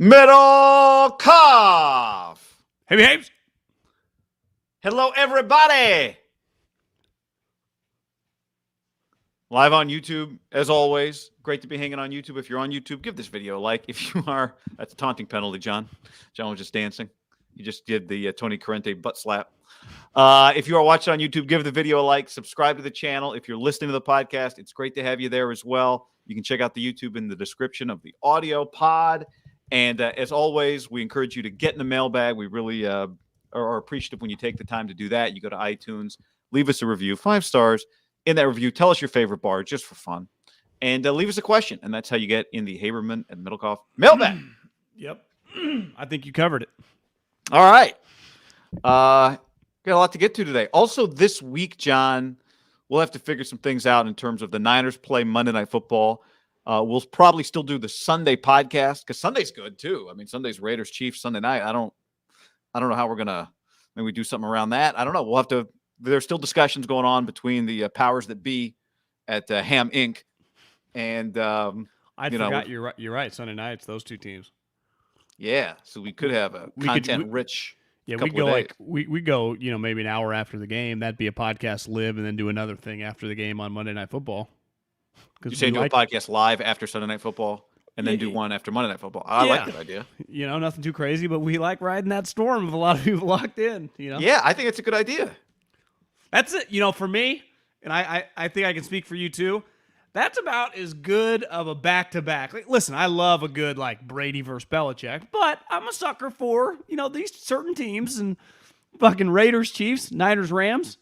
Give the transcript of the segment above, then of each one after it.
Middle cough. Hey, behaves. Hello, everybody. Live on YouTube, as always. Great to be hanging on YouTube. If you're on YouTube, give this video a like. If you are, that's a taunting penalty, John. John was just dancing. He just did the Tony Corrente butt slap. If you are watching on YouTube, give the video a like. Subscribe to the channel. If you're listening to the podcast, it's great to have you there as well. You can check out the YouTube in the description of the audio pod. And as always, we encourage you to get in the mailbag. We really are appreciative when you take the time to do that. You go to iTunes, leave us a review, 5 stars. In that review, tell us your favorite bar just for fun. And leave us a question. And that's how you get in the Haberman and Middlecoff mailbag. Yep. I think you covered it. All right. Got a lot to get to today. Also, this week, John, we'll have to figure some things out in terms of the Niners play Monday Night Football. We'll probably still do the Sunday podcast because Sunday's good too. I mean, Sunday's Raiders Chiefs Sunday night. I don't know how we're gonna maybe do something around that. I don't know. We'll have to. There's still discussions going on between the powers that be at Ham Inc. And I forgot you're right. Sunday nights, those two teams. Yeah, so we could have a content-rich. Yeah, we go we go maybe an hour after the game. That'd be a podcast live, and then do another thing after the game on Monday Night Football. You say do a podcast live after Sunday Night Football, and then do one after Monday Night Football. I like that idea. Nothing too crazy, but we like riding that storm of a lot of people locked in. Yeah, I think it's a good idea. That's it. For me, and I think I can speak for you too. That's about as good of a back-to-back. Like, listen, I love a good Brady versus Belichick, but I'm a sucker for these certain teams and fucking Raiders, Chiefs, Niners, Rams.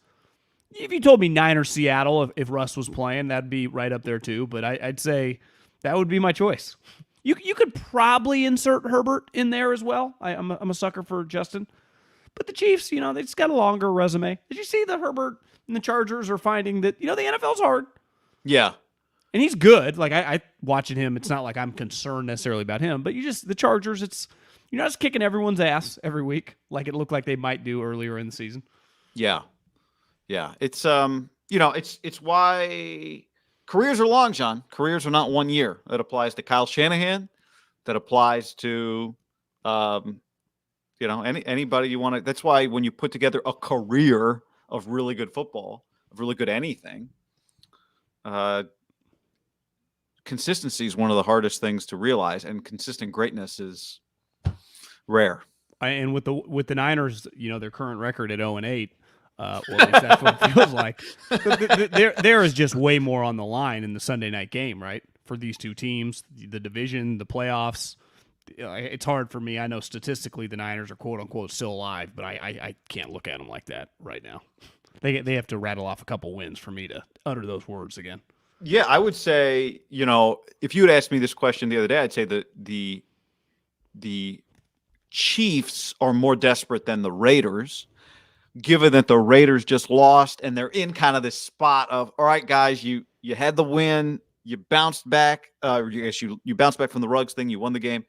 If you told me Niners, Seattle, if Russ was playing, that'd be right up there too. But I'd say that would be my choice. You could probably insert Herbert in there as well. I'm a sucker for Justin. But the Chiefs, they just got a longer resume. Did you see the Herbert and the Chargers are finding that, the NFL's hard? Yeah. And he's good. I watching him, it's not like I'm concerned necessarily about him. But the Chargers, you're not just kicking everyone's ass every week like it looked like they might do earlier in the season. Yeah. Yeah, it's it's why careers are long, John. Careers are not 1 year. That applies to Kyle Shanahan. That applies to anybody you want to. That's why when you put together a career of really good football, of really good anything, consistency is one of the hardest things to realize, and consistent greatness is rare. And with the Niners, their current record at 0-8. Well, at least that's what it feels like. There is just way more on the line in the Sunday night game, right? For these two teams, the division, the playoffs. It's hard for me. I know statistically the Niners are quote unquote still alive, but I can't look at them like that right now. They have to rattle off a couple wins for me to utter those words again. Yeah, I would say, if you had asked me this question the other day, I'd say that the Chiefs are more desperate than the Raiders. Given that the Raiders just lost and they're in kind of this spot of, all right, guys, you had the win, you bounced back. You bounced back from the Ruggs thing, you won the game.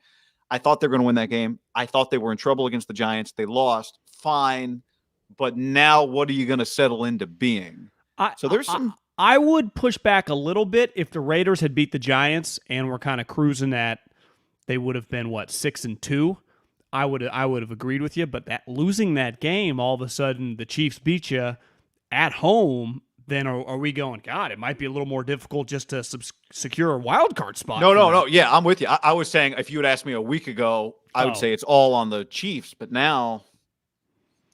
I thought they were going to win that game. I thought they were in trouble against the Giants. They lost, fine, but now what are you going to settle into being? I would push back a little bit if the Raiders had beat the Giants and were kind of cruising at, they would have been 6-2. I would have agreed with you, but losing that game, all of a sudden the Chiefs beat you at home. Then are we going? God, it might be a little more difficult just to secure a wild card spot. No. Yeah, I'm with you. I was saying if you had asked me a week ago, I would say it's all on the Chiefs. But now,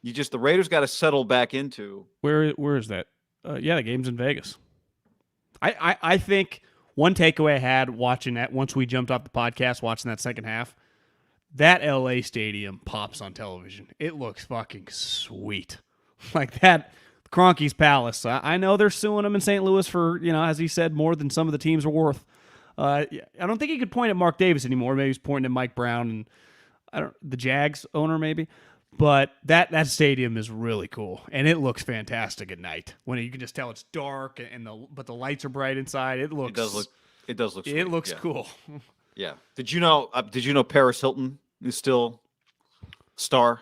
the Raiders got to settle back into where is that? The game's in Vegas. I think one takeaway I had watching that once we jumped off the podcast, watching that second half. That LA stadium pops on television. It looks fucking sweet. Like that, Kroenke's Palace. I know they're suing him in St. Louis for, as he said, more than some of the teams are worth. I don't think he could point at Mark Davis anymore. Maybe he's pointing at Mike Brown and the Jags owner maybe. But that stadium is really cool, and it looks fantastic at night when you can just tell it's dark but the lights are bright inside. It does look. Sweet. It looks cool. Yeah. Did you know Paris Hilton is still star?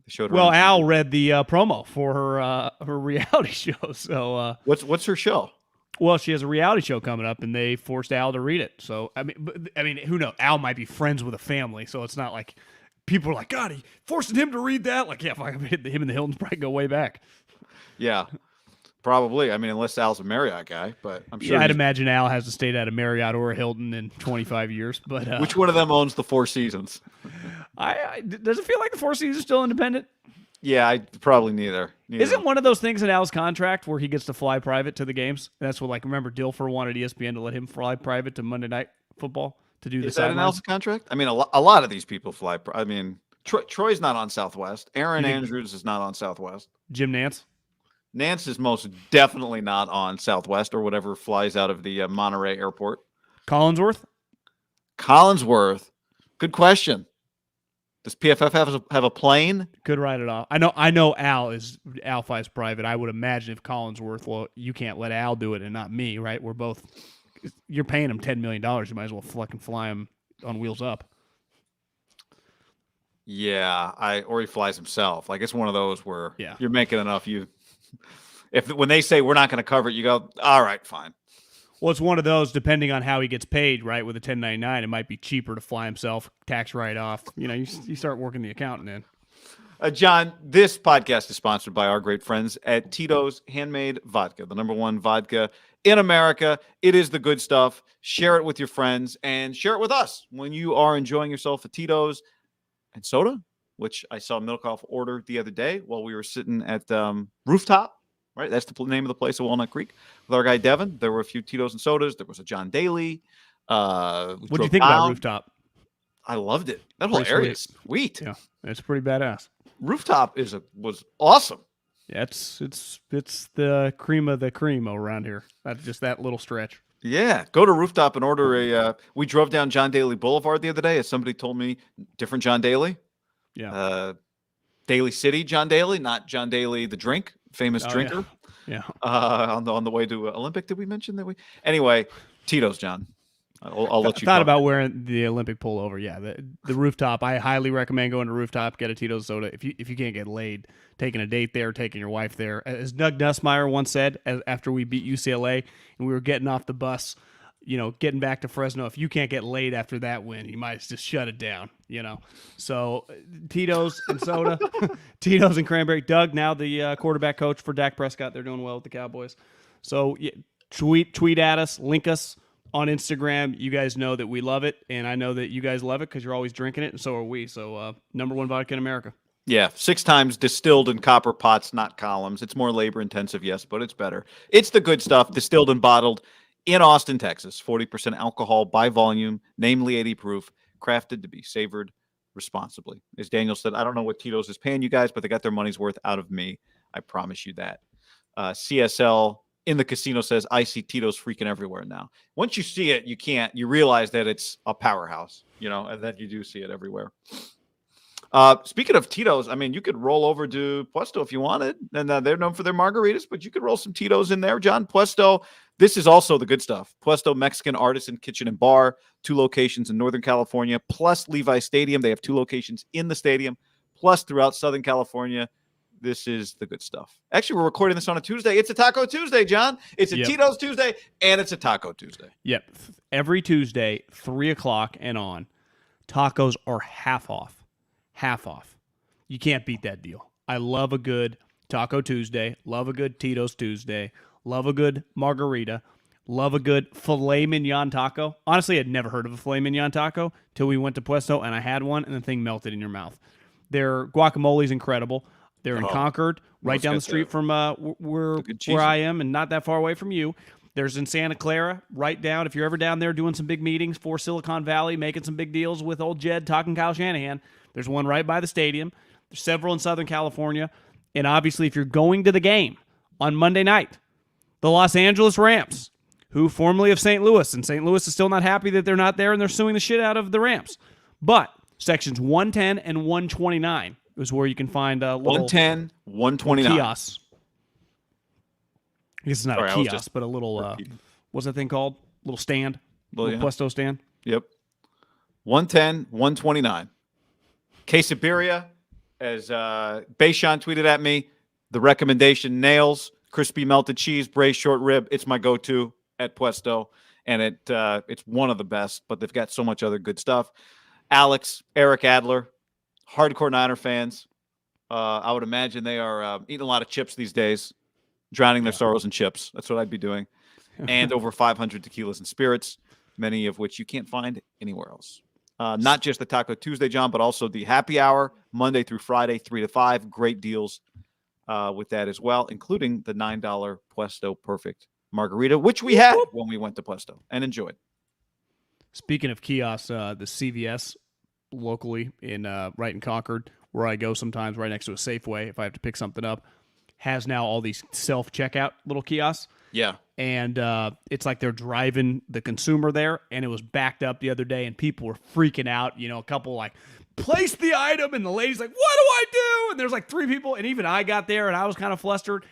They showed her Al read the promo for her reality show. So what's her show? Well, she has a reality show coming up, and they forced Al to read it. So I mean, who knows? Al might be friends with a family, so it's not like people are like, God, he forcing him to read that. Like, yeah, him and the Hiltons probably go way back. Yeah, probably. I mean, unless Al's a Marriott guy, but I'm sure. Yeah, I'd imagine Al hasn't stayed at a Marriott or a Hilton in 25 years. But which one of them owns the Four Seasons? Does it feel like the Four Seasons are still independent? Yeah, I probably neither. Isn't one of those things in Al's contract where he gets to fly private to the games? That's what, like, remember Dilfer wanted ESPN to let him fly private to Monday Night Football to do the Is that in sidelines? Al's contract? I mean, a lot of these people fly. I mean, Troy's not on Southwest. Aaron Andrews is not on Southwest. Jim Nance? Nance is most definitely not on Southwest or whatever flies out of the Monterey airport. Collinsworth? Collinsworth. Good question. Does PFF have a plane? Could write it off. I know Al flies private. I would imagine if Collinsworth, well, you can't let Al do it and not me, right? You're paying him $10 million. You might as well fucking fly him on wheels up. Yeah, or he flies himself. Like, it's one of those where you're making enough. When they say we're not going to cover it, you go, all right, fine. Well, it's one of those, depending on how he gets paid, right? With a 1099, it might be cheaper to fly himself, tax write-off. You start working the accountant in. John, this podcast is sponsored by our great friends at Tito's Handmade Vodka, the #1 vodka in America. It is the good stuff. Share it with your friends and share it with us when you are enjoying yourself at Tito's and soda, which I saw Milkoff order the other day while we were sitting at Rooftop. Right, that's the name of the place at Walnut Creek. With our guy Devin, there were a few Tito's and sodas. There was a John Daly. What do you think about Rooftop? I loved it. That whole area is sweet. Yeah, it's pretty badass. Rooftop was awesome. Yeah, it's the cream of the cream around here. That's just that little stretch. Yeah, go to Rooftop and order we drove down John Daly Boulevard the other day, as somebody told me, different John Daly. Yeah. Daly City John Daly, not John Daly the drink, famous drinker. Yeah. On the way to Olympic, did we mention that anyway, Tito's, John. I'll let you thought about wearing the Olympic pullover. Yeah, the Rooftop. I highly recommend going to Rooftop, get a Tito's soda. If you can't get laid, taking a date there, taking your wife there. As Doug Nussmeier once said, after we beat UCLA and we were getting off the bus, getting back to Fresno, if you can't get laid after that win, you might just shut it down, So Tito's and soda, Tito's and cranberry. Doug, now the quarterback coach for Dak Prescott. They're doing well with the Cowboys. So tweet at us, link us on Instagram. You guys know that we love it, and I know that you guys love it because you're always drinking it, and so are we. So #1 vodka in America. Yeah, 6 times distilled in copper pots, not columns. It's more labor intensive, yes, but it's better. It's the good stuff, distilled and bottled in Austin, Texas. 40% alcohol by volume, namely 80 proof, crafted to be savored responsibly. As Daniel said, I don't know what Tito's is paying you guys, but they got their money's worth out of me. I promise you that. CSL in the casino says, I see Tito's freaking everywhere now. Once you see it, you realize that it's a powerhouse, and that you do see it everywhere. Speaking of Tito's, I mean, you could roll over to Puesto if you wanted, and they're known for their margaritas, but you could roll some Tito's in there, John. Puesto, this is also the good stuff. Puesto Mexican Artisan Kitchen and Bar, 2 locations in Northern California, plus Levi Stadium. They have 2 locations in the stadium, plus throughout Southern California. This is the good stuff. Actually, we're recording this on a Tuesday. It's a Taco Tuesday, John. It's a Tito's Tuesday, and it's a Taco Tuesday. Yep. Every Tuesday, 3 o'clock and on, tacos are half off. Half off. You can't beat that deal. I love a good Taco Tuesday. Love a good Tito's Tuesday. Love a good margarita. Love a good filet mignon taco. Honestly, I'd never heard of a filet mignon taco till we went to Puesto and I had one and the thing melted in your mouth. Their guacamole is incredible. They're in Concord, right down the street from where I am and not that far away from you. There's in Santa Clara, right down. If you're ever down there doing some big meetings for Silicon Valley, making some big deals with old Jed, talking Kyle Shanahan, there's one right by the stadium. There's several in Southern California. And obviously, if you're going to the game on Monday night, the Los Angeles Rams, who formerly of St. Louis, and St. Louis is still not happy that they're not there, and they're suing the shit out of the Rams. But sections 110 and 129 is where you can find a little 110, 129 kiosks. I guess it's not a kiosk, but a little, what's that thing called? Little stand? Little Puesto stand? Yep. 110, 129. Quesabiria, as Bayshawn tweeted at me, the recommendation nails. crispy melted cheese, braised short rib. It's my go-to at Puesto, and it's one of the best, but they've got so much other good stuff. Eric Adler, hardcore Niner fans. I would imagine they are eating a lot of chips these days, drowning their sorrows in chips. That's what I'd be doing. And over 500 tequilas and spirits, many of which you can't find anywhere else. Not just the Taco Tuesday, John, but also the happy hour, Monday through Friday, 3 to 5. Great deals with that as well, including the $9 Puesto Perfect Margarita, which we had when we went to Puesto and enjoyed. Speaking of kiosks, the CVS locally right in Concord, where I go sometimes right next to a Safeway if I have to pick something up, has now all these self-checkout little kiosks. Yeah. And it's like they're driving the consumer there, and it was backed up the other day, and people were freaking out. You know, a couple like, place the item, and the lady's like, what do I do? And there's like 3 people, and even I got there, and I was kind of flustered.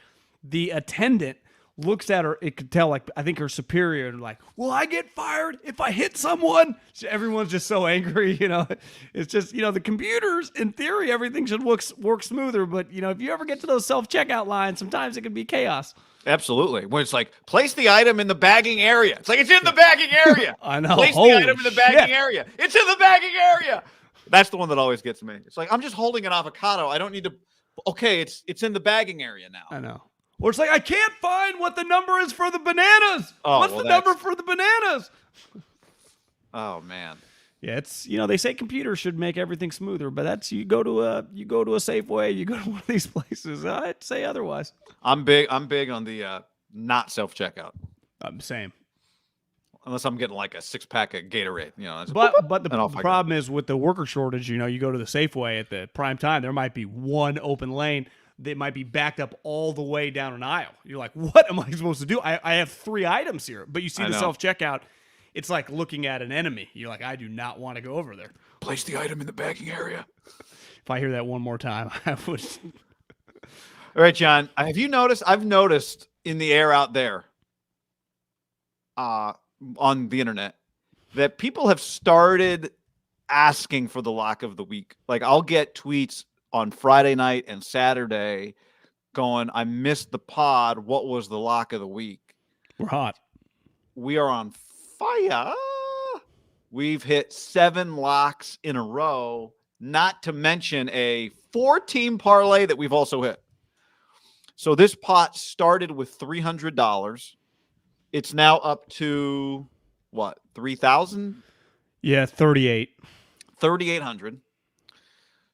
The attendant looks at her, it could tell, like, I think her superior, and like, will I get fired if I hit someone? So everyone's just so angry, you know. It's just, you know, the computers, in theory, everything should work smoother, but, you know, if you ever get to those self-checkout lines, sometimes it can be chaos. Absolutely. When it's like, place the item in the bagging area. It's like, it's in the bagging area. I know. Place the item in the bagging area. It's in the bagging area. That's the one that always gets me. It's like, I'm just holding an avocado. I don't need to. Okay, it's in the bagging area now. I know. Or it's like, I can't find what the number is for the bananas. What's the number for the bananas? Oh, man. Yeah, it's, you know, they say computers should make everything smoother, but that's, you go to a Safeway, you go to one of these places. I'd say otherwise. I'm big on the not self-checkout. Same. Unless I'm getting like a 6-pack of Gatorade, you know. But the problem is with the worker shortage, you know, you go to the Safeway at the prime time, there might be one open lane that might be backed up all the way down an aisle. You're like, what am I supposed to do? I have 3 items here, but you see the self-checkout. It's like looking at an enemy. You're like, I do not want to go over there. Place the item in the bagging area. If I hear that one more time, I would. All right, John. Have you noticed? I've noticed in the air out there, on the internet, that people have started asking for the lock of the week. Like, I'll get tweets on Friday night and Saturday going, I missed the pod. What was the lock of the week? We're hot. We are on fire. We've hit 7 locks in a row, not to mention a 4-team parlay that we've also hit. So this pot started with $300. It's now up to what? 3,000? Yeah, 3,800.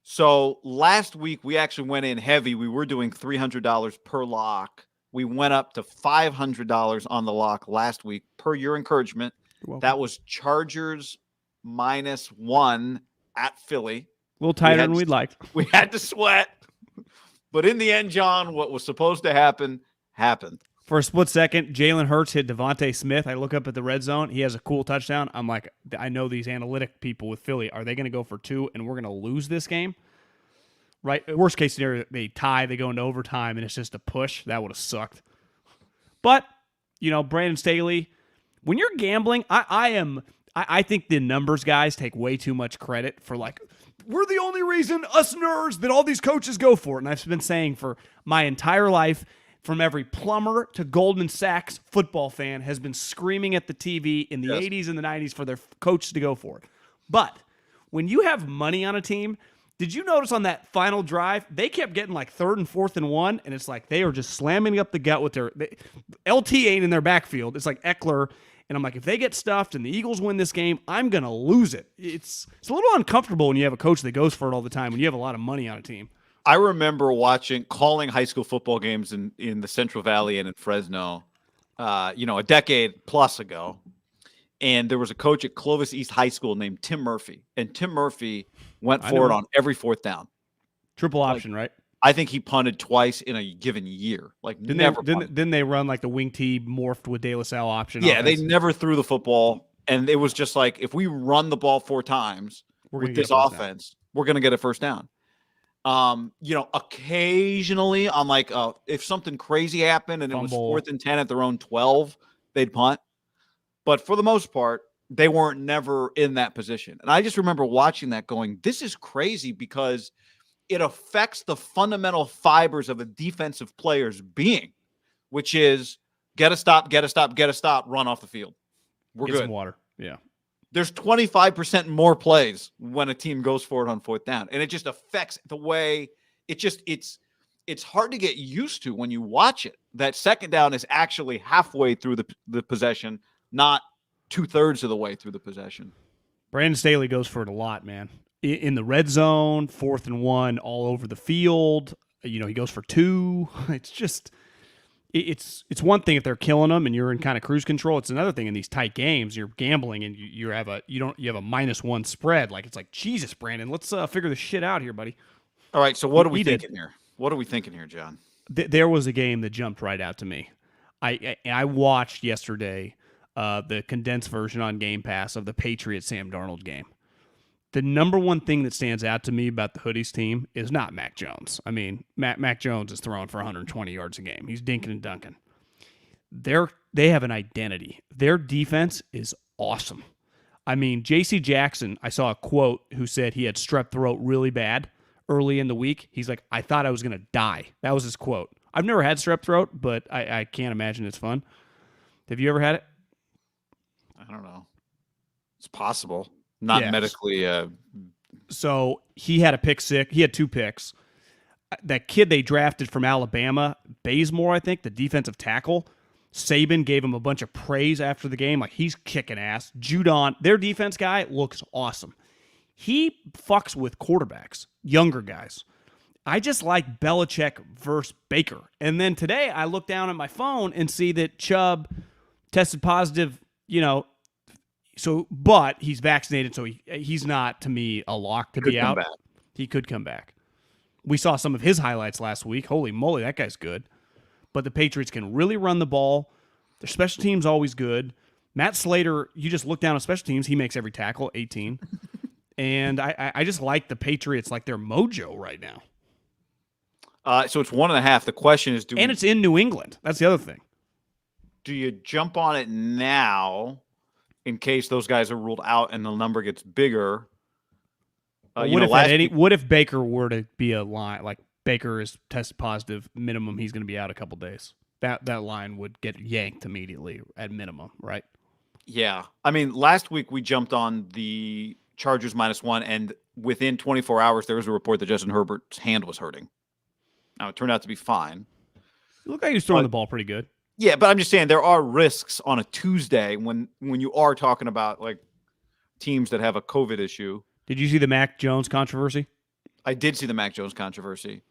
So last week we actually went in heavy. We were doing $300 per lock. We went up to $500 on the lock last week per your encouragement. That was Chargers -1 at Philly. A little tighter than we'd like. We had to sweat. But in the end, John, what was supposed to happen happened. For a split second, Jalen Hurts hit Devontae Smith. I look up at the red zone. He has a cool touchdown. I'm like, I know these analytic people with Philly. Are they going to go for 2 and we're going to lose this game? Right? Worst case scenario, they tie, they go into overtime, and it's just a push. That would have sucked. But, you know, Brandon Staley, when you're gambling, I think the numbers guys take way too much credit for, like, we're the only reason, us nerds, that all these coaches go for it. And I've been saying for my entire life, from every plumber to Goldman Sachs football fan has been screaming at the TV in the 80s and the 90s for their coach to go for it. But when you have money on a team, did you notice on that final drive, they kept getting like 3rd and 4th and 1, and it's like they are just slamming up the gut with their LT ain't in their backfield. It's like Eckler, and I'm like, if they get stuffed and the Eagles win this game, I'm going to lose it. It's a little uncomfortable when you have a coach that goes for it all the time, when you have a lot of money on a team. I remember calling high school football games in the Central Valley and in Fresno, a decade plus ago. And there was a coach at Clovis East High School named Tim Murphy. And Tim Murphy went for it on every 4th down. Triple option, right? I think he punted twice in a given year. Like, didn't they run like the wing tee morphed with De La Salle option? Yeah, offense? they never threw the football. And it was just like, if we run the ball 4 times with this offense, we're going to get a first down. Occasionally on like if something crazy happened and it was 4th and 10 at their own 12, they'd punt. But for the most part, they weren't never in that position. And I just remember watching that going, this is crazy because it affects the fundamental fibers of a defensive player's being. which is get a stop, run off the field. We're Get good. some water. Yeah. There's 25% more plays when a team goes for it on fourth down. And it just affects the way it's hard to get used to when you watch it. That second down is actually halfway through the possession, not 2/3 of the way through the possession. Brandon Staley goes for it a lot, man. In the red zone, 4th and 1, all over the field. He goes for 2. It's just, it's one thing if they're killing them and you're in kind of cruise control. It's another thing in these tight games. You're gambling and you have a -1 spread. Like, it's like, Jesus, Brandon, let's figure this shit out here, buddy. All right, so what are we thinking here? What are we thinking here, John? There was a game that jumped right out to me. I watched yesterday the condensed version on Game Pass of the Patriots Sam Darnold game. The number one thing that stands out to me about the Hoodies team is not Mac Jones. I mean, Mac Jones is throwing for 120 yards a game. He's dinking and dunking. They have an identity. Their defense is awesome. I mean, J.C. Jackson, I saw a quote who said he had strep throat really bad early in the week. He's like, I thought I was going to die. That was his quote. I've never had strep throat, but I can't imagine it's fun. Have you ever had it? I don't know. It's possible. Not medically. So he had a pick six. He had 2 picks. That kid they drafted from Alabama, Bazemore, I think, the defensive tackle, Saban gave him a bunch of praise after the game. Like, he's kicking ass. Judon, their defense guy, looks awesome. He fucks with quarterbacks, younger guys. I just like Belichick versus Baker. And then today I look down at my phone and see that Chubb tested positive, but he's vaccinated, so he's not, to me, a lock to be out. He could come back. We saw some of his highlights last week. Holy moly, that guy's good. But the Patriots can really run the ball. Their special teams always good. Matt Slater, you just look down at special teams, he makes every tackle, 18. And I just like the Patriots, like their mojo right now. So it's 1.5. The question is, it's in New England. That's the other thing. Do you jump on it now in case those guys are ruled out and the number gets bigger? What if Baker were to be a line, like Baker is tested positive, minimum he's going to be out a couple days? That line would get yanked immediately at minimum, right? Yeah. I mean, last week we jumped on the Chargers -1, and within 24 hours there was a report that Justin Herbert's hand was hurting. Now, it turned out to be fine. It looked like he was throwing the ball pretty good. Yeah, but I'm just saying there are risks on a Tuesday when you are talking about like teams that have a COVID issue. Did you see the Mac Jones controversy? I did see the Mac Jones controversy.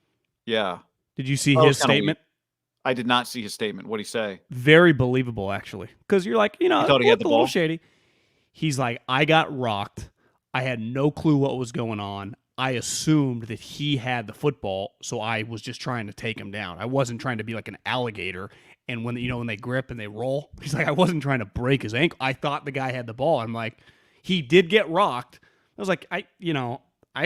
Yeah. Did you see his statement? I did not see his statement. What'd he say? Very believable, actually. Because you're like, he thought he had the ball? A little shady. He's like, I got rocked. I had no clue what was going on. I assumed that he had the football, so I was just trying to take him down. I wasn't trying to be like an alligator. And when they grip and they roll, he's like, I wasn't trying to break his ankle. I thought the guy had the ball. I'm like, he did get rocked. I was like, I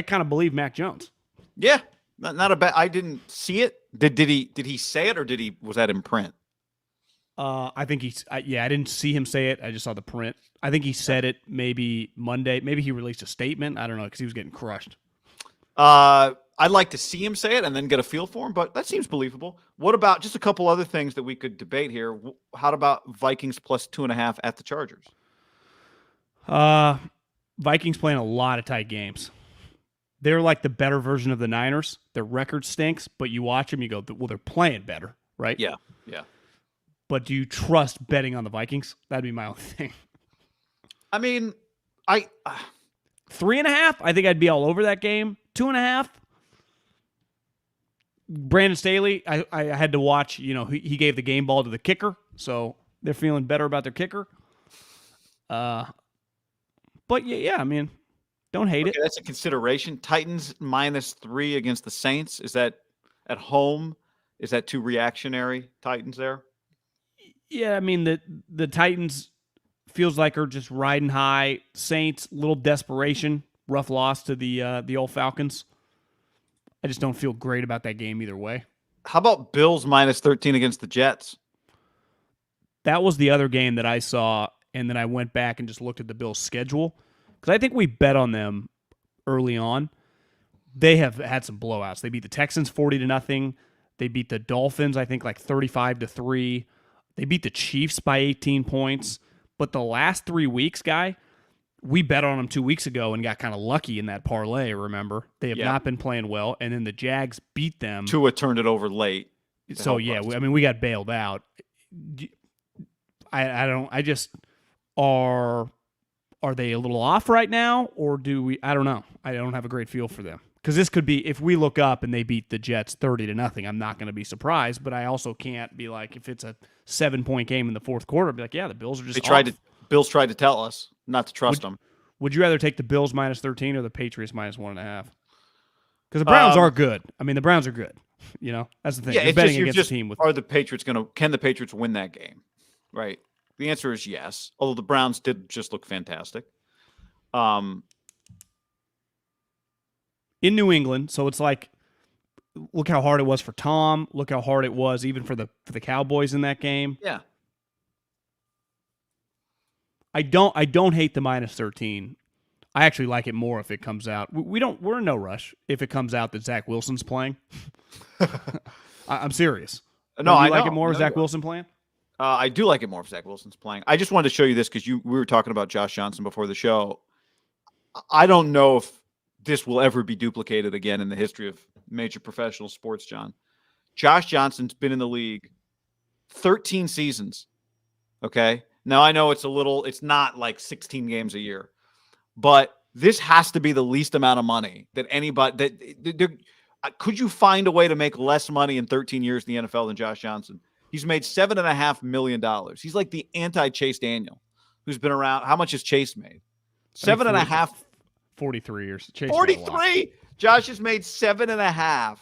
kind of believe Mac Jones. Yeah, not a bad. I didn't see it. Did he say it, or was that in print? I think I didn't see him say it. I just saw the print. I think he said it maybe Monday. Maybe he released a statement. I don't know, because he was getting crushed. I'd like to see him say it and then get a feel for him, but that seems believable. What about just a couple other things that we could debate here? How about Vikings +2.5 at the Chargers? Vikings playing a lot of tight games. They're like the better version of the Niners. Their record stinks, but you watch them, you go, well, they're playing better, right? Yeah. But do you trust betting on the Vikings? That'd be my only thing. I mean, 3.5, I think I'd be all over that game. 2.5. Brandon Staley, I had to watch, he gave the game ball to the kicker, so they're feeling better about their kicker. But yeah, I mean, don't hate it. That's a consideration. Titans -3 against the Saints. Is that at home? Is that too reactionary, Titans there? Yeah, I mean, the Titans feels like are just riding high. Saints, little desperation. Rough loss to the old Falcons. I just don't feel great about that game either way. How about Bills -13 against the Jets? That was the other game that I saw, and then I went back and just looked at the Bills' schedule, because I think we bet on them early on. They have had some blowouts. They beat the Texans 40-0. They beat the Dolphins, I think, like 35-3. They beat the Chiefs by 18 points. But the last 3 weeks, Guy, we bet on them 2 weeks ago and got kind of lucky in that parlay, remember? They have not been playing well. And then the Jags beat them. Tua turned it over late. So, yeah, we got bailed out. Are they a little off right now, or do we? I don't know. I don't have a great feel for them, because this could be, if we look up and they beat the Jets 30-0, I'm not going to be surprised. But I also can't be like, if it's a 7-point game in the fourth quarter, I'd be like, yeah, the Bills are just. Bills tried to tell us not to trust them. Would you rather take the Bills -13 or the Patriots -1.5? Because the Browns are good. I mean, the Browns are good. You know, that's the thing. Yeah, you're betting against a team with. Are the Patriots can the Patriots win that game? Right. The answer is yes. Although the Browns did just look fantastic. In New England, so it's like, look how hard it was for Tom. Look how hard it was even for the Cowboys in that game. Yeah. I don't hate the -13. I actually like it more if it comes out. We're in no rush if it comes out that Zach Wilson's playing. I'm serious. No, I like it more if Zach Wilson playing. I do like it more if Zach Wilson's playing. I just wanted to show you this because we were talking about Josh Johnson before the show. I don't know if this will ever be duplicated again in the history of major professional sports, John. Josh Johnson's been in the league 13 seasons. Okay. Now I know it's not like 16 games a year, but this has to be the least amount of money that anybody could you find a way to make less money in 13 years in the NFL than Josh Johnson? He's made $7.5 million. He's like the anti-Chase Daniel, who's been around. How much has Chase made? 7.5. 43 years. Chase 43. Josh has made 7.5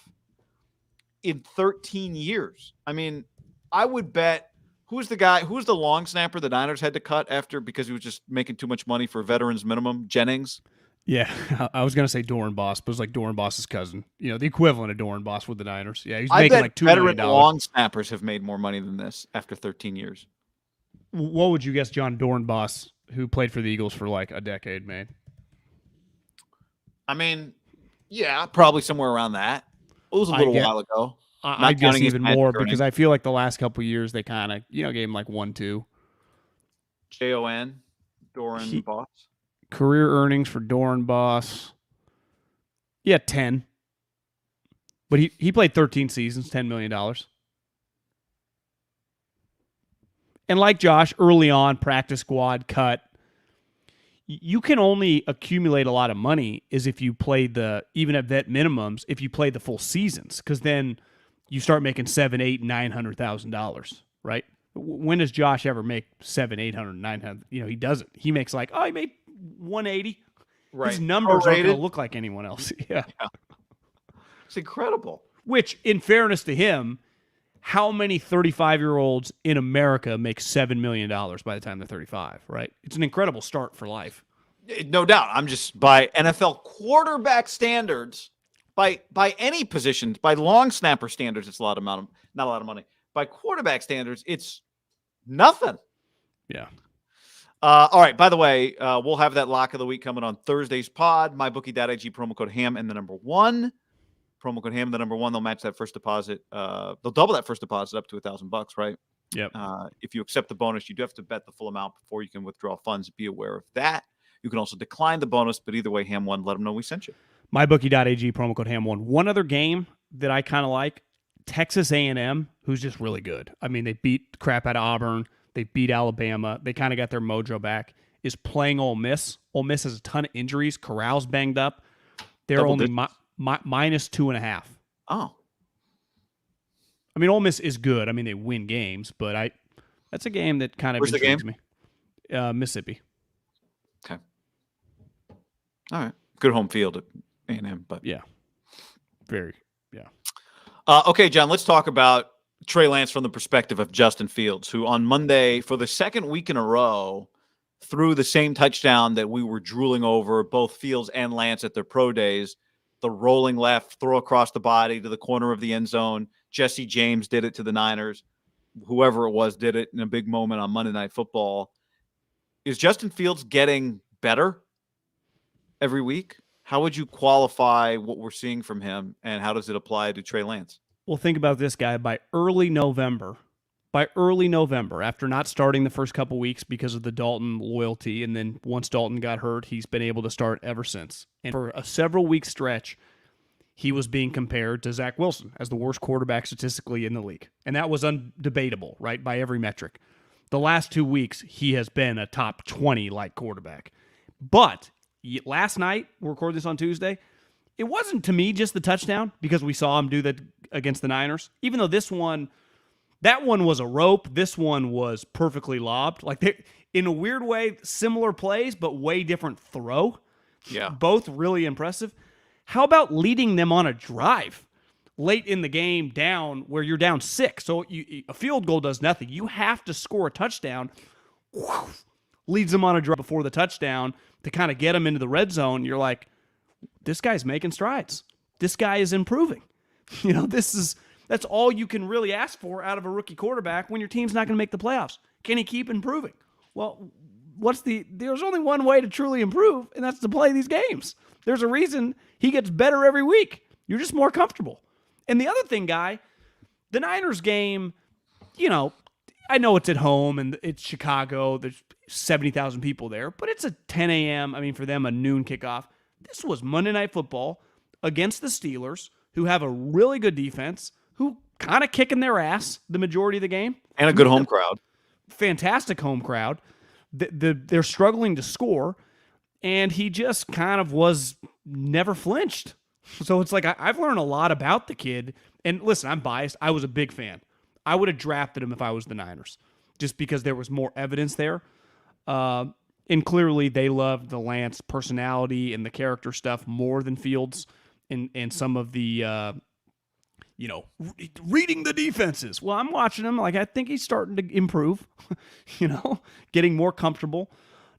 in 13 years. I mean, I would bet. Who's the long snapper the Niners had to cut because he was just making too much money for veterans minimum? Jennings. Yeah, I was going to say Doran Boss, but it was like Doran Boss's cousin. You know, the equivalent of Doran Boss with the Niners. Yeah, he's making like $2 million. Veteran long snappers have made more money than this after 13 years. What would you guess John Doran Boss, who played for the Eagles for like a decade, made? I mean, yeah, probably somewhere around that. It was a little while ago. I guess even more because I feel like the last couple of years they kind of, gave him like 1-2. Jon, Doran Boss. Career earnings for Doran Boss. Yeah, 10. But he played 13 seasons, $10 million. And like Josh, early on, practice squad, cut. You can only accumulate a lot of money is if you play even at vet minimums, if you play the full seasons, because then you start making $700,000, $800,000, $900,000, right? When does Josh ever make $700,000, $800,000, $900,000? He doesn't. He makes like, he made 180. Right. His numbers aren't going to look like anyone else. Yeah. It's incredible. Which, in fairness to him, how many 35-year-olds in America make $7 million by the time they're 35, right? It's an incredible start for life. No doubt. I'm just, by NFL quarterback standards, by any position, by long snapper standards, it's not a lot of money. By quarterback standards, it's nothing. Yeah. All right. By the way, we'll have that lock of the week coming on Thursday's pod. MyBookie.ag, promo code HAM and the number 1. Promo code HAM and the number 1. They'll match that first deposit. They'll double that first deposit up to $1,000, right? Yep. If you accept the bonus, you do have to bet the full amount before you can withdraw funds. Be aware of that. You can also decline the bonus, but either way, HAM won. Let them know we sent you. MyBookie.ag, promo code HAM1. One other game that I kind of like, Texas A&M, who's just really good. I mean, they beat the crap out of Auburn. They beat Alabama. They kind of got their mojo back. Is playing Ole Miss. Ole Miss has a ton of injuries. Corral's banged up. They're only -2.5. Oh. I mean, Ole Miss is good. I mean, they win games, but that's a game that kind of intrigues me. Mississippi. Okay. All right. Good home field at A&M, but yeah. Very, yeah. Okay, John, let's talk about Trey Lance from the perspective of Justin Fields, who on Monday, for the second week in a row, threw the same touchdown that we were drooling over, both Fields and Lance at their pro days. The rolling left, throw across the body to the corner of the end zone. Jesse James did it to the Niners. Whoever it was did it in a big moment on Monday Night Football. Is Justin Fields getting better every week? How would you qualify what we're seeing from him, and how does it apply to Trey Lance? Well, think about this guy. By early November, after not starting the first couple weeks because of the Dalton loyalty, and then once Dalton got hurt, he's been able to start ever since. And for a several-week stretch, he was being compared to Zach Wilson as the worst quarterback statistically in the league. And that was undebatable, right, by every metric. The last 2 weeks, he has been a top 20-like quarterback. But last night, we recorded this on Tuesday, it wasn't, to me, just the touchdown, because we saw him do that against the Niners. Even though that one was a rope, this one was perfectly lobbed. Like, in a weird way, similar plays, but way different throw. Yeah. Both really impressive. How about leading them on a drive late in the game down where you're down 6? So a field goal does nothing. You have to score a touchdown. Leads them on a drive before the touchdown to kind of get them into the red zone. You're like, this guy's making strides. This guy is improving. That's all you can really ask for out of a rookie quarterback when your team's not going to make the playoffs. Can he keep improving? Well, there's only one way to truly improve, and that's to play these games. There's a reason he gets better every week. You're just more comfortable. And the other thing, Guy, the Niners game, I know it's at home and it's Chicago. There's 70,000 people there, but it's a 10 a.m. I mean, for them, a noon kickoff. This was Monday Night Football against the Steelers, who have a really good defense, who kind of kicking their ass the majority of the game. And a good home crowd. Fantastic home crowd. They're struggling to score, and he just kind of never flinched. So it's like I've learned a lot about the kid. And listen, I'm biased. I was a big fan. I would have drafted him if I was the Niners, just because there was more evidence there. And clearly they loved the Lance personality and the character stuff more than Fields and some of the, reading the defenses. Well, I'm watching him. Like, I think he's starting to improve, getting more comfortable.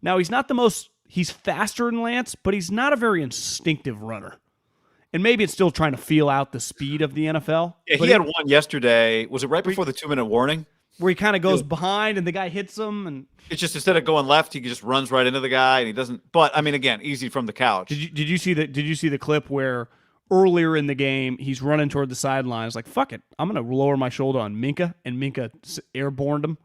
Now, he's faster than Lance, but he's not a very instinctive runner. And maybe it's still trying to feel out the speed of the NFL. Yeah, he had one yesterday. Was it right before the 2-minute warning? Where he kind of goes behind and the guy hits him. And it's just, instead of going left, he just runs right into the guy and he doesn't. But I mean, again, easy from the couch. Did you see the clip where earlier in the game he's running toward the sidelines like, fuck it, I'm gonna lower my shoulder on Minka, and Minka airborned him.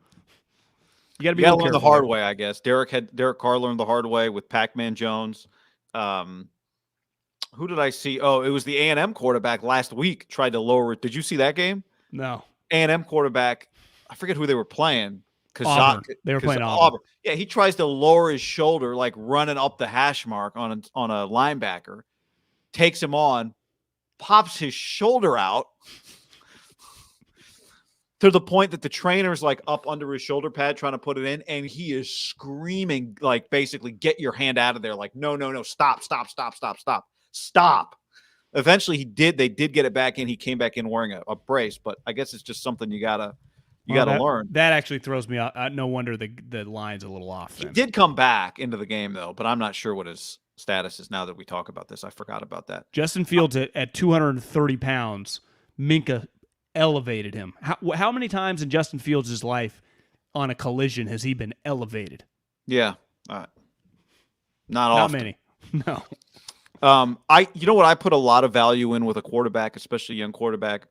You gotta learn the hard way, I guess. Derek Carr learned the hard way with Pac-Man Jones. Who did I see? Oh, it was the A&M quarterback last week tried to lower it. Did you see that game? No. A&M quarterback, I forget who they were playing. Auburn. They were playing Auburn. Yeah, he tries to lower his shoulder, like running up the hash mark on a linebacker, takes him on, pops his shoulder out to the point that the trainer's like up under his shoulder pad trying to put it in, and he is screaming, like, basically, get your hand out of there. Like, no, stop. Eventually they did get it back in. He came back in wearing a brace, but I guess it's just something you gotta learn. That actually throws me out. No wonder the line's a little off. He did come back into the game though, but I'm not sure what his status is now that we talk about this. I forgot about that. Justin Fields at 230 pounds, Minka elevated him. How many times in Justin Fields' life on a collision has he been elevated? Yeah. Not often. Many. No. You know what I put a lot of value in with a quarterback, especially a young quarterback,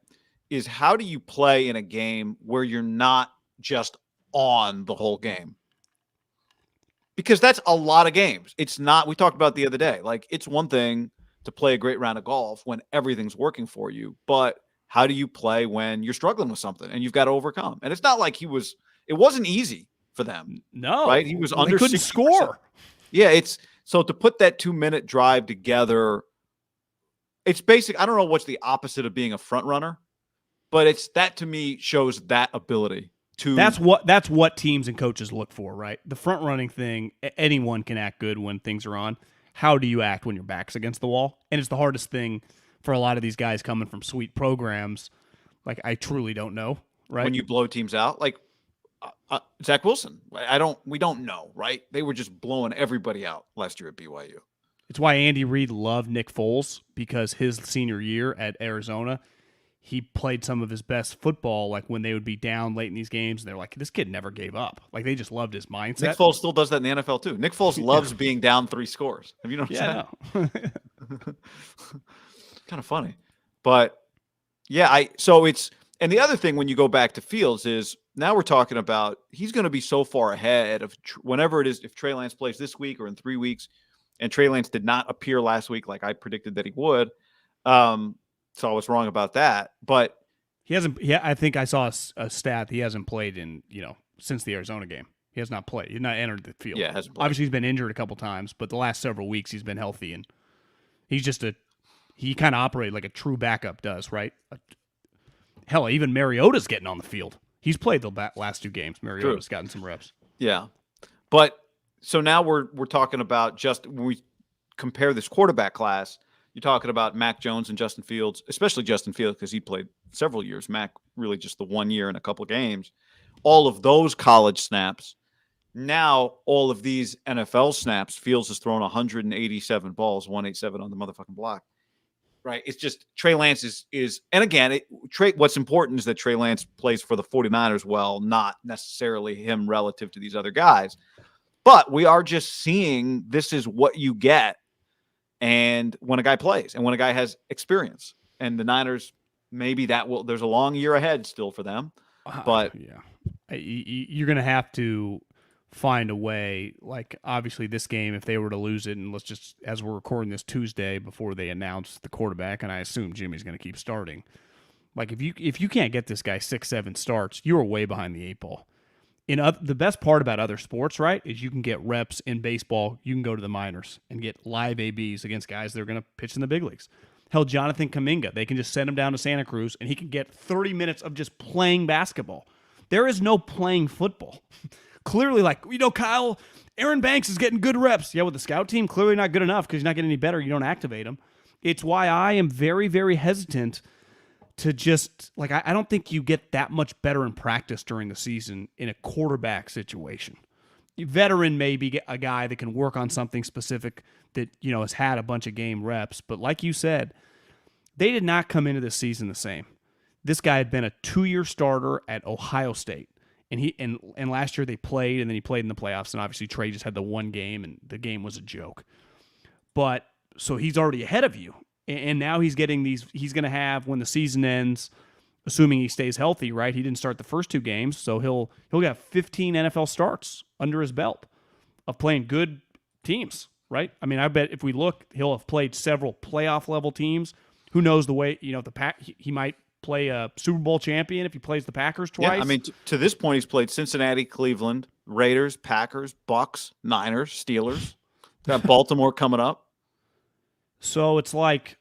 is how do you play in a game where you're not just on the whole game? Because that's a lot of games. It's not, we talked about the other day, like, it's one thing to play a great round of golf when everything's working for you, but how do you play when you're struggling with something and you've got to overcome? And it's not like it wasn't easy for them. No. Right? He was under 60%. They couldn't score. Yeah, so to put that 2-minute drive together, it's basic. I don't know what's the opposite of being a front runner, but that to me shows that ability to. That's what teams and coaches look for, right? The front running thing, anyone can act good when things are on. How do you act when your back's against the wall? And it's the hardest thing for a lot of these guys coming from sweet programs. Like, I truly don't know, right? When you blow teams out, like Zach Wilson, we don't know, right? They were just blowing everybody out last year at BYU. It's why Andy Reid loved Nick Foles, because his senior year at Arizona, he played some of his best football, like when they would be down late in these games, and they're like, this kid never gave up. Like, they just loved his mindset. Nick Foles still does that in the NFL too. Nick Foles loves being down 3 scores. Have you noticed that? No. Kind of funny. But Yeah, and the other thing when you go back to Fields is now we're talking about he's going to be so far ahead of whenever it is, if Trey Lance plays this week or in 3 weeks, and Trey Lance did not appear last week like I predicted that he would. So I was wrong about that. But he hasn't. Yeah, I think I saw a stat. He hasn't played in since the Arizona game. He has not played. He's not entered the field. Yeah, hasn't played. Obviously, he's been injured a couple times, but the last several weeks he's been healthy, and he's just he kind of operated like a true backup does, right? Hell, even Mariota's getting on the field. He's played the last 2 games. Mariota's gotten some reps. Yeah, but so now we're talking about just when we compare this quarterback class. You're talking about Mac Jones and Justin Fields, especially Justin Fields because he played several years. Mac really just the 1 year and a couple of games. All of those college snaps. Now all of these NFL snaps. Fields has thrown 187 balls, 187 on the motherfucking block. Right? It's just Trey Lance is and again, what's important is that Trey Lance plays for the 49ers well, not necessarily him relative to these other guys. But we are just seeing this is what you get. And when a guy plays and when a guy has experience, and the Niners, maybe there's a long year ahead still for them. But you're going to have to find a way. Like, obviously, this game, if they were to lose it, and let's just, as we're recording this Tuesday before they announce the quarterback, and I assume Jimmy's going to keep starting. Like, if you can't get this guy 6-7 starts, you're way behind the 8 ball. The best part about other sports, right, is you can get reps in baseball. You can go to the minors and get live ABs against guys that are going to pitch in the big leagues. Hell, Jonathan Kuminga, they can just send him down to Santa Cruz, and he can get 30 minutes of just playing basketball. There is no playing football. Clearly, Kyle, Aaron Banks is getting good reps. Yeah, with the scout team, clearly not good enough because he's not getting any better. You don't activate him. It's why I am very, very hesitant to just, I don't think you get that much better in practice during the season in a quarterback situation. A veteran may be a guy that can work on something specific that, has had a bunch of game reps. But like you said, they did not come into this season the same. This guy had been a 2-year starter at Ohio State. And last year they played, and then he played in the playoffs. And obviously Trey just had the one game, and the game was a joke. But so he's already ahead of you. And now he's getting these. He's going to have, when the season ends, assuming he stays healthy, right? He didn't start the first 2 games, so he'll have 15 NFL starts under his belt of playing good teams, right? I mean, I bet if we look, he'll have played several playoff level teams. Who knows the way? He might play a Super Bowl champion if he plays the Packers twice. Yeah, I mean, to this point, he's played Cincinnati, Cleveland, Raiders, Packers, Bucks, Niners, Steelers. Got Baltimore coming up. So it's like,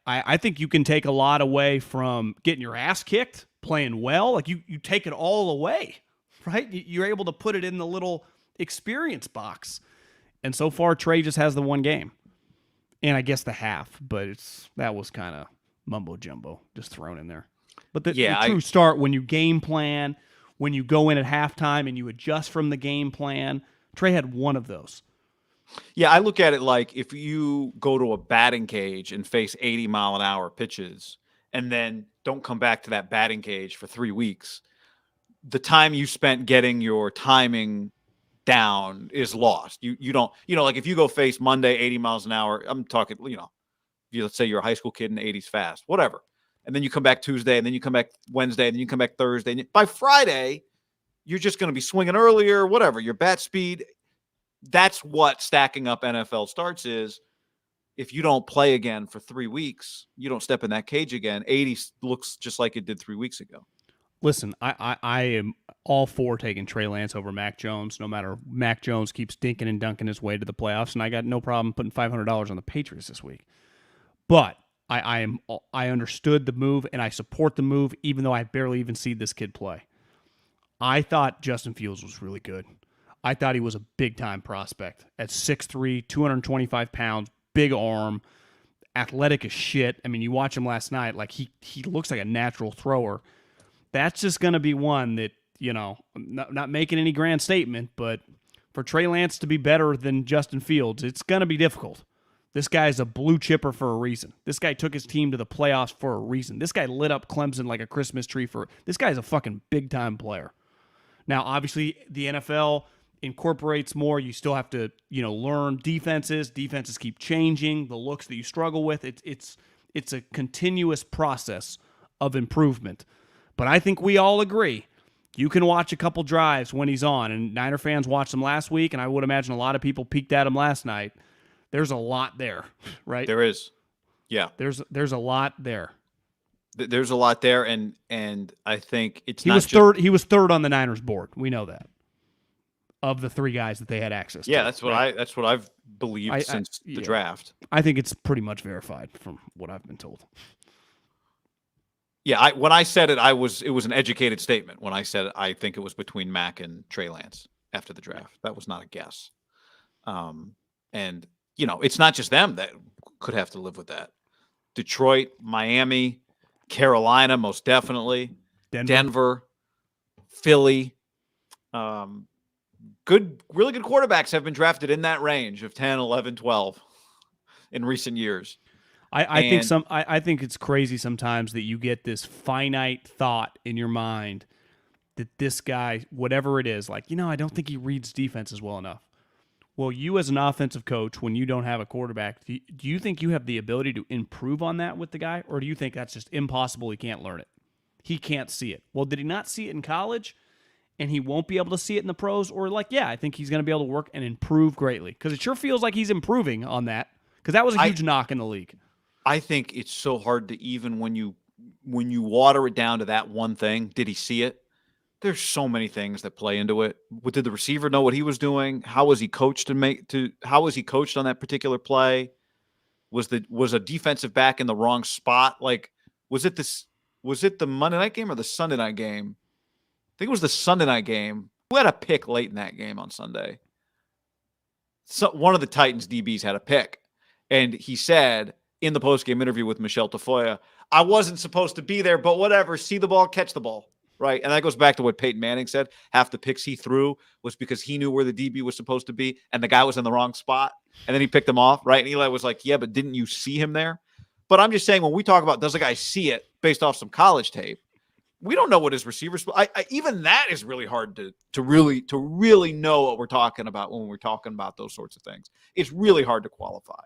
I think you can take a lot away from getting your ass kicked, playing well. Like you take it all away, right? You're able to put it in the little experience box. And so far, Trey just has the 1 game. And I guess the half, but that was kind of mumbo jumbo just thrown in there. But the true start, when you game plan, when you go in at halftime and you adjust from the game plan, Trey had 1 of those. Yeah, I look at it like if you go to a batting cage and face 80-mile-an-hour pitches and then don't come back to that batting cage for 3 weeks, the time you spent getting your timing down is lost. You don't, like if you go face Monday 80 miles an hour, I'm talking, let's say you're a high school kid in the 80s fast, whatever. And then you come back Tuesday, and then you come back Wednesday, and then you come back Thursday. And by Friday, you're just going to be swinging earlier, whatever, your bat speed. That's what stacking up NFL starts is. If you don't play again for 3 weeks, you don't step in that cage again. 80 looks just like it did 3 weeks ago. Listen, I am all for taking Trey Lance over Mac Jones, no matter Mac Jones keeps dinking and dunking his way to the playoffs, and I got no problem putting $500 on the Patriots this week. But I understood the move, and I support the move, even though I barely even see this kid play. I thought Justin Fields was really good. I thought he was a big-time prospect at 6'3", 225 pounds, big arm, athletic as shit. I mean, you watch him last night, like he looks like a natural thrower. That's just going to be one that, not making any grand statement, but for Trey Lance to be better than Justin Fields, it's going to be difficult. This guy's a blue chipper for a reason. This guy took his team to the playoffs for a reason. This guy lit up Clemson like a Christmas tree this guy's a fucking big-time player. Now, obviously, the NFL incorporates more. You still have to, learn defenses. Defenses keep changing. The looks that you struggle with, it's a continuous process of improvement. But I think we all agree you can watch a couple drives when he's on, and Niner fans watched him last week, and I would imagine a lot of people peeked at him last night. There's a lot there, right? There is. Yeah. There's a lot there. There's a lot there, and I think he was third. He was third on the Niners board. We know that, of the three guys that they had access to. Yeah, that's what I've believed since the draft. I think it's pretty much verified from what I've been told. Yeah, when I said it, it was an educated statement. When I said I think it was between Mac and Trey Lance after the draft, that was not a guess. And it's not just them that could have to live with that. Detroit, Miami, Carolina, most definitely, Denver, Philly. Really good quarterbacks have been drafted in that range of 10, 11, 12 in recent years. I think it's crazy sometimes that you get this finite thought in your mind that this guy, whatever it is, like, I don't think he reads defenses well enough. Well, you as an offensive coach, when you don't have a quarterback, do you think you have the ability to improve on that with the guy? Or do you think that's just impossible? He can't learn it. He can't see it. Well, did he not see it in college and he won't be able to see it in the pros? Or I think he's going to be able to work and improve greatly. Because it sure feels like he's improving on that. Because that was a huge knock in the league. I think it's so hard to even when you water it down to that one thing, did he see it? There's so many things that play into it. Did the receiver know what he was doing? How was he coached how was he coached on that particular play? Was a defensive back in the wrong spot? Like, was it the Monday night game or the Sunday night game? I think it was the Sunday night game. Who had a pick late in that game on Sunday? So one of the Titans DBs had a pick. And he said in the postgame interview with Michelle Tafoya, I wasn't supposed to be there, but whatever, see the ball, catch the ball. Right. And that goes back to what Peyton Manning said. Half the picks he threw was because he knew where the DB was supposed to be and the guy was in the wrong spot. And then he picked him off. Right. And Eli was like, yeah, but didn't you see him there? But I'm just saying, when we talk about does the guy see it based off some college tape, we don't know what his receivers. Even that is really hard to really know what we're talking about when we're talking about those sorts of things. It's really hard to qualify.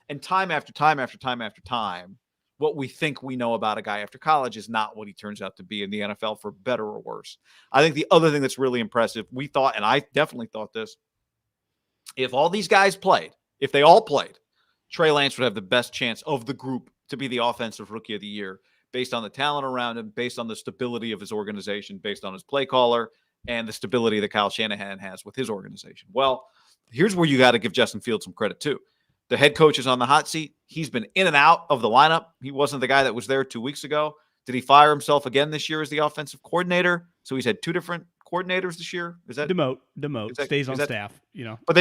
And time after time after time after time, what we think we know about a guy after college is not what he turns out to be in the NFL, for better or worse. I think the other thing that's really impressive, we thought, and I definitely thought this, if all these guys played, if they all played, Trey Lance would have the best chance of the group to be the offensive rookie of the year based on the talent around him, based on the stability of his organization, based on his play caller, and the stability that Kyle Shanahan has with his organization. Well, here's where you got to give Justin Fields some credit too. The head coach is on the hot seat. He's been in and out of the lineup. He wasn't the guy that was there 2 weeks ago. Did he fire himself again this year as the offensive coordinator? So he's had two different coordinators this year. Is that demote? Stays on staff. But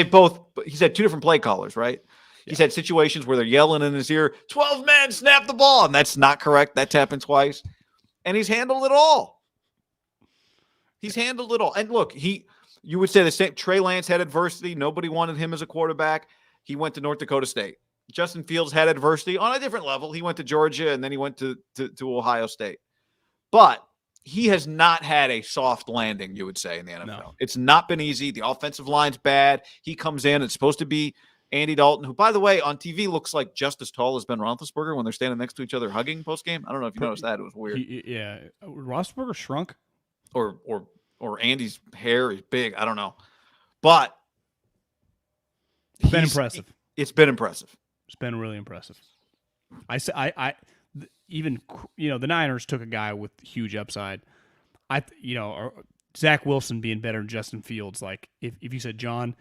he's had two different play callers, right? Yeah. He's had situations where they're yelling in his ear, 12 men, snap the ball. And that's not correct. That's happened twice. And he's handled it all. And look, you would say the same. Trey Lance had adversity. Nobody wanted him as a quarterback. He went to North Dakota State. Justin Fields had adversity on a different level. He went to Georgia, and then he went to Ohio State. But he has not had a soft landing, you would say, in the NFL. No. It's not been easy. The offensive line's bad. He comes in. It's supposed to be Andy Dalton, who, by the way, on TV looks like just as tall as Ben Roethlisberger when they're standing next to each other hugging postgame. I don't know if you noticed that. It was weird. Yeah. Roethlisberger shrunk? Or Andy's hair is big. I don't know. But it's been impressive. It's been impressive. It's been really impressive. Even the Niners took a guy with huge upside. Zach Wilson being better than Justin Fields. Like if you said, John,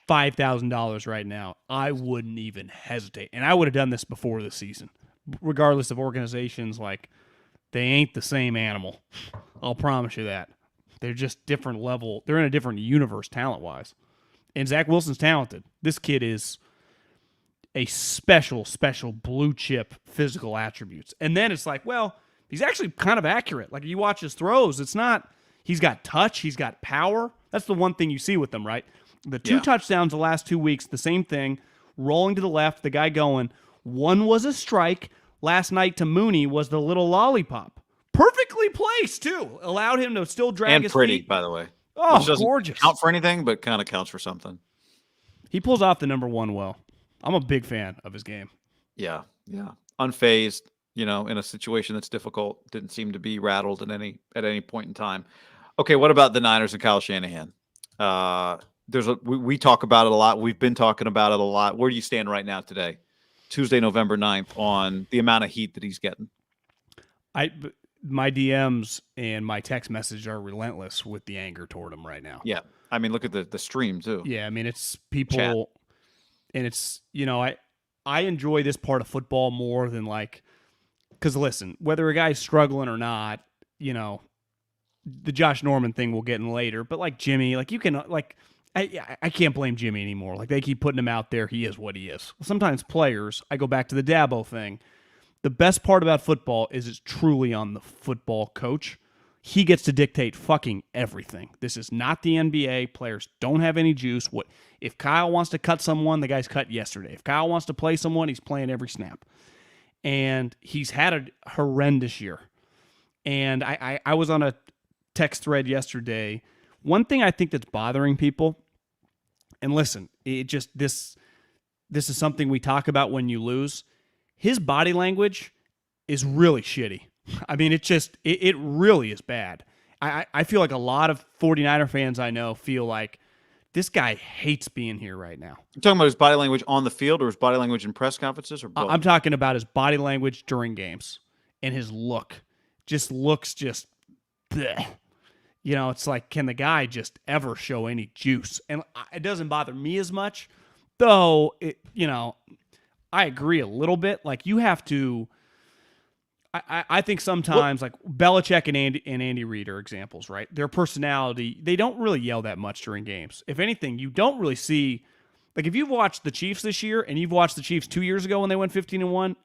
$5,000 right now, I wouldn't even hesitate. And I would have done this before the season, regardless of organizations. Like, they ain't the same animal. I'll promise you that. They're just different level. They're in a different universe talent-wise. And Zach Wilson's talented. This kid is a special blue chip physical attributes. And then it's like, well, he's actually kind of accurate. Like, you watch his throws, it's not, he's got touch, he's got power. That's the one thing you see with them, right? The two touchdowns the last 2 weeks, the same thing, rolling to the left, the guy going. One was a strike. Last night to Mooney was the little lollipop. Perfectly placed, too. Allowed him to still drag his feet. And pretty, by the way. Oh, which doesn't gorgeous. Count for anything, but kind of counts for something. He pulls off the number one well. I'm a big fan of his game. Yeah. Unfazed. in a situation that's difficult. Didn't seem to be rattled at any point in time. Okay, what about the Niners and Kyle Shanahan? We talk about it a lot. We've been talking about it a lot. Where do you stand right now today, Tuesday, November 9th, on the amount of heat that he's getting? My DMs and my text message are relentless with the anger toward him right now. Yeah, I mean, look at the stream too. Yeah, I mean, it's people, Chat. and it's I enjoy this part of football more than because listen, whether a guy's struggling or not, the Josh Norman thing we'll get in later, but like Jimmy, you can I can't blame Jimmy anymore. Like they keep putting him out there, he is what he is. Sometimes players, I go back to the Dabo thing. The best part about football is it's truly on the football coach. He gets to dictate fucking everything. This is not the NBA. Players don't have any juice. If Kyle wants to cut someone, the guy's cut yesterday. If Kyle wants to play someone, he's playing every snap. And he's had a horrendous year. And I was on a text thread yesterday. One thing I think that's bothering people, and listen, this is something we talk about when you lose. His body language is really shitty. I mean, it really is bad. I feel like a lot of 49er fans I know feel like this guy hates being here right now. You're talking about his body language on the field or his body language in press conferences or both? I'm talking about his body language during games and his look. Just looks just bleh. It's like, can the guy just ever show any juice? And it doesn't bother me as much, though, I agree a little bit. Like, you have to... I think sometimes, like Belichick and Andy Reid are examples, right? Their personality, they don't really yell that much during games. If anything, you don't really see... Like, if you've watched the Chiefs this year and you've watched the Chiefs 2 years ago when they went 15-1,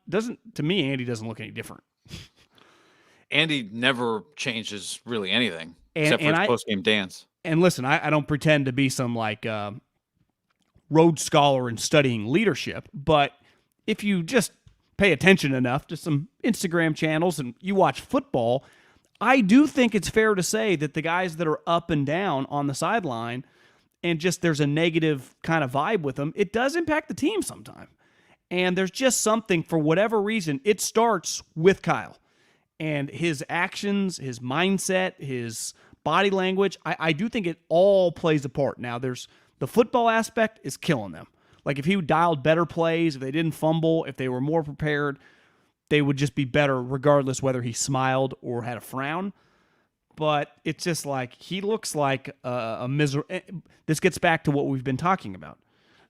to me, Andy doesn't look any different. Andy never changes really anything except for his post-game dance. And listen, I don't pretend to be some Rhodes Scholar in studying leadership, but if you just pay attention enough to some Instagram channels and you watch football, I do think it's fair to say that the guys that are up and down on the sideline and just there's a negative kind of vibe with them, it does impact the team sometime. And there's just something, for whatever reason, it starts with Kyle. And his actions, his mindset, his body language, I do think it all plays a part. Now, there's the football aspect is killing them. Like, if he dialed better plays, if they didn't fumble, if they were more prepared, they would just be better regardless whether he smiled or had a frown. But it's just like, he looks like a miserable... This gets back to what we've been talking about.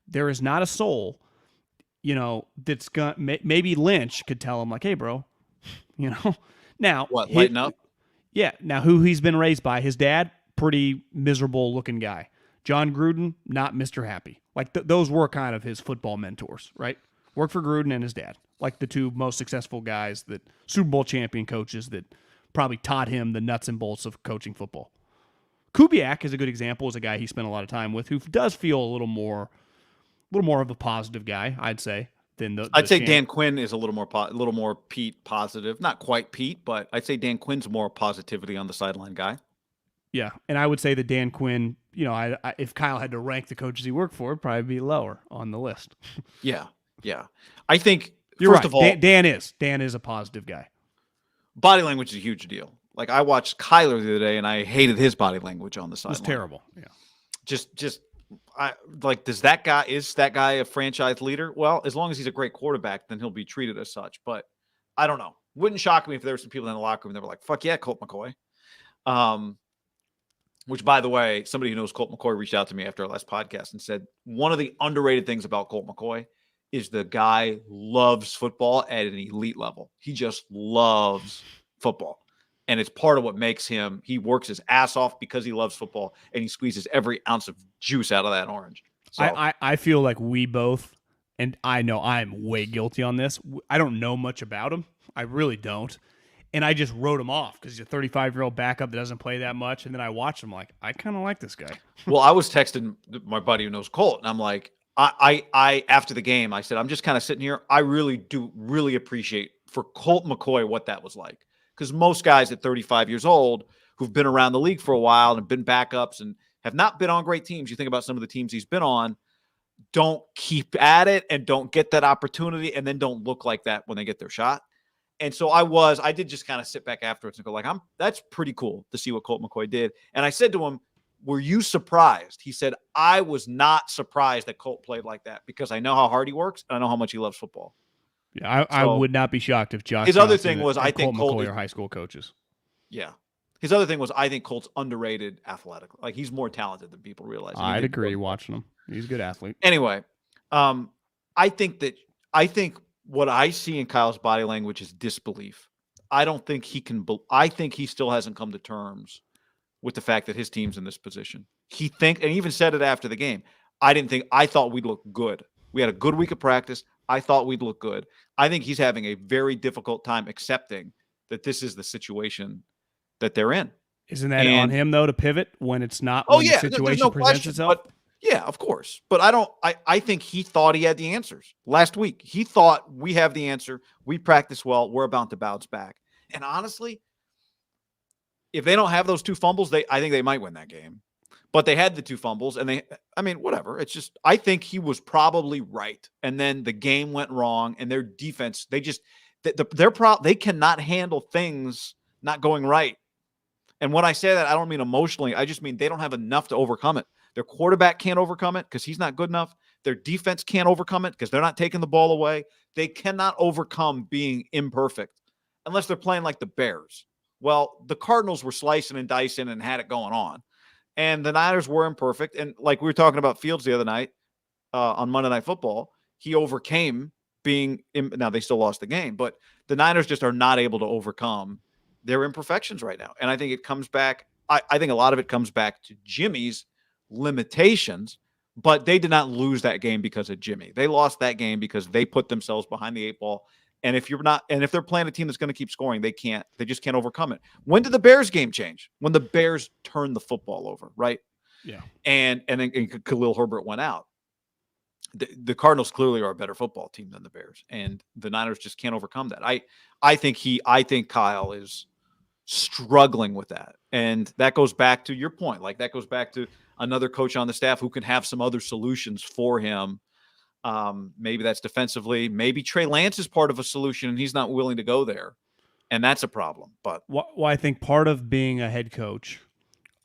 There is not a soul, that's going to... Maybe Lynch could tell him, like, hey, bro, Now... What, lighten up? Yeah. Now, who he's been raised by, his dad, pretty miserable-looking guy. John Gruden, not Mr. Happy. Like, those were kind of his football mentors, right? Worked for Gruden and his dad. Like, the two most successful guys, that Super Bowl champion coaches that probably taught him the nuts and bolts of coaching football. Kubiak is a good example, as a guy he spent a lot of time with, who does feel a little more of a positive guy, I'd say, than I'd say Dan Quinn is a little more Pete positive. Not quite Pete, but I'd say Dan Quinn's more positivity on the sideline guy. Yeah, and I would say that Dan Quinn, if Kyle had to rank the coaches he worked for, it'd probably be lower on the list. Yeah. I think, You're first right. of all... Dan is a positive guy. Body language is a huge deal. Like, I watched Kyler the other day, and I hated his body language on the sideline. It was terrible, yeah. Is that guy a franchise leader? Well, as long as he's a great quarterback, then he'll be treated as such. But I don't know. Wouldn't shock me if there were some people in the locker room that were like, fuck yeah, Colt McCoy. Which, by the way, somebody who knows Colt McCoy reached out to me after our last podcast and said one of the underrated things about Colt McCoy is the guy loves football at an elite level. He just loves football. And it's part of what makes him, he works his ass off because he loves football, and he squeezes every ounce of juice out of that orange. So, I feel like we both, and I know I'm way guilty on this, I don't know much about him. I really don't. And I just wrote him off because he's a 35-year-old backup that doesn't play that much. And then I watched him like, I kind of like this guy. Well, I was texting my buddy who knows Colt, and I'm like, I after the game, I said, I'm just kind of sitting here. I really do appreciate for Colt McCoy what that was like. Because most guys at 35 years old who've been around the league for a while and been backups and have not been on great teams, you think about some of the teams he's been on, don't keep at it and don't get that opportunity and then don't look like that when they get their shot. And so I did just kind of sit back afterwards and go like, that's pretty cool to see what Colt McCoy did. And I said to him, were you surprised? He said, I was not surprised that Colt played like that because I know how hard he works and I know how much he loves football. Yeah, I would not be shocked if Josh his other Johnson thing was, and I think Colt McCoy are high school coaches. Yeah. His other thing was, I think Colt's underrated athletically. Like, he's more talented than people realize. I'd agree watching him. He's a good athlete. Anyway, I think what I see in Kyle's body language is disbelief. I don't think he can. I think he still hasn't come to terms with the fact that his team's in this position. And he even said it after the game. I thought we'd look good. We had a good week of practice. I thought we'd look good. I think he's having a very difficult time accepting that this is the situation that they're in. Isn't that on him though to pivot when it's not? Oh when yeah, the situation there's no presents question, itself. but yeah, of course. But I think he thought he had the answers last week. He thought we have the answer. We practice well. We're about to bounce back. And honestly, if they don't have those 2 fumbles, I think they might win that game. But they had the 2 fumbles, and whatever. It's just, I think he was probably right. And then the game went wrong, and their defense, they cannot handle things not going right. And when I say that, I don't mean emotionally. I just mean they don't have enough to overcome it. Their quarterback can't overcome it because he's not good enough. Their defense can't overcome it because they're not taking the ball away. They cannot overcome being imperfect unless they're playing like the Bears. Well, the Cardinals were slicing and dicing and had it going on. And the Niners were imperfect. And like we were talking about Fields the other night on Monday Night Football, he overcame now they still lost the game, but the Niners just are not able to overcome their imperfections right now. And I think it comes back. I think a lot of it comes back to Jimmy's limitations, but they did not lose that game because of Jimmy. They lost that game because they put themselves behind the 8 ball. And if they're playing a team that's going to keep scoring, they just can't overcome it. When did the Bears game change? When the Bears turned the football over, right? Yeah. And then Khalil Herbert went out. The Cardinals clearly are a better football team than the Bears, and the Niners just can't overcome that. I think Kyle is struggling with that. And that goes back to your point. Like, that goes back to another coach on the staff who can have some other solutions for him. Maybe that's defensively. Maybe Trey Lance is part of a solution and he's not willing to go there. And that's a problem. But I think part of being a head coach,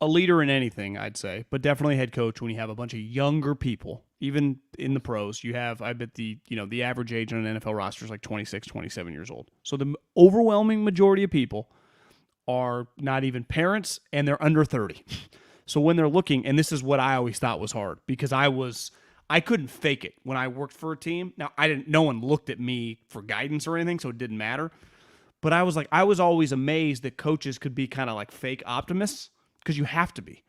a leader in anything, I'd say, but definitely a head coach when you have a bunch of younger people, even in the pros, you have, I bet the average age on an NFL roster is like 26, 27 years old. So the overwhelming majority of people are not even parents and they're under 30. So when they're looking, and this is what I always thought was hard because I couldn't fake it when I worked for a team. Now, no one looked at me for guidance or anything, so it didn't matter. But I was always amazed that coaches could be kind of like fake optimists because you have to be.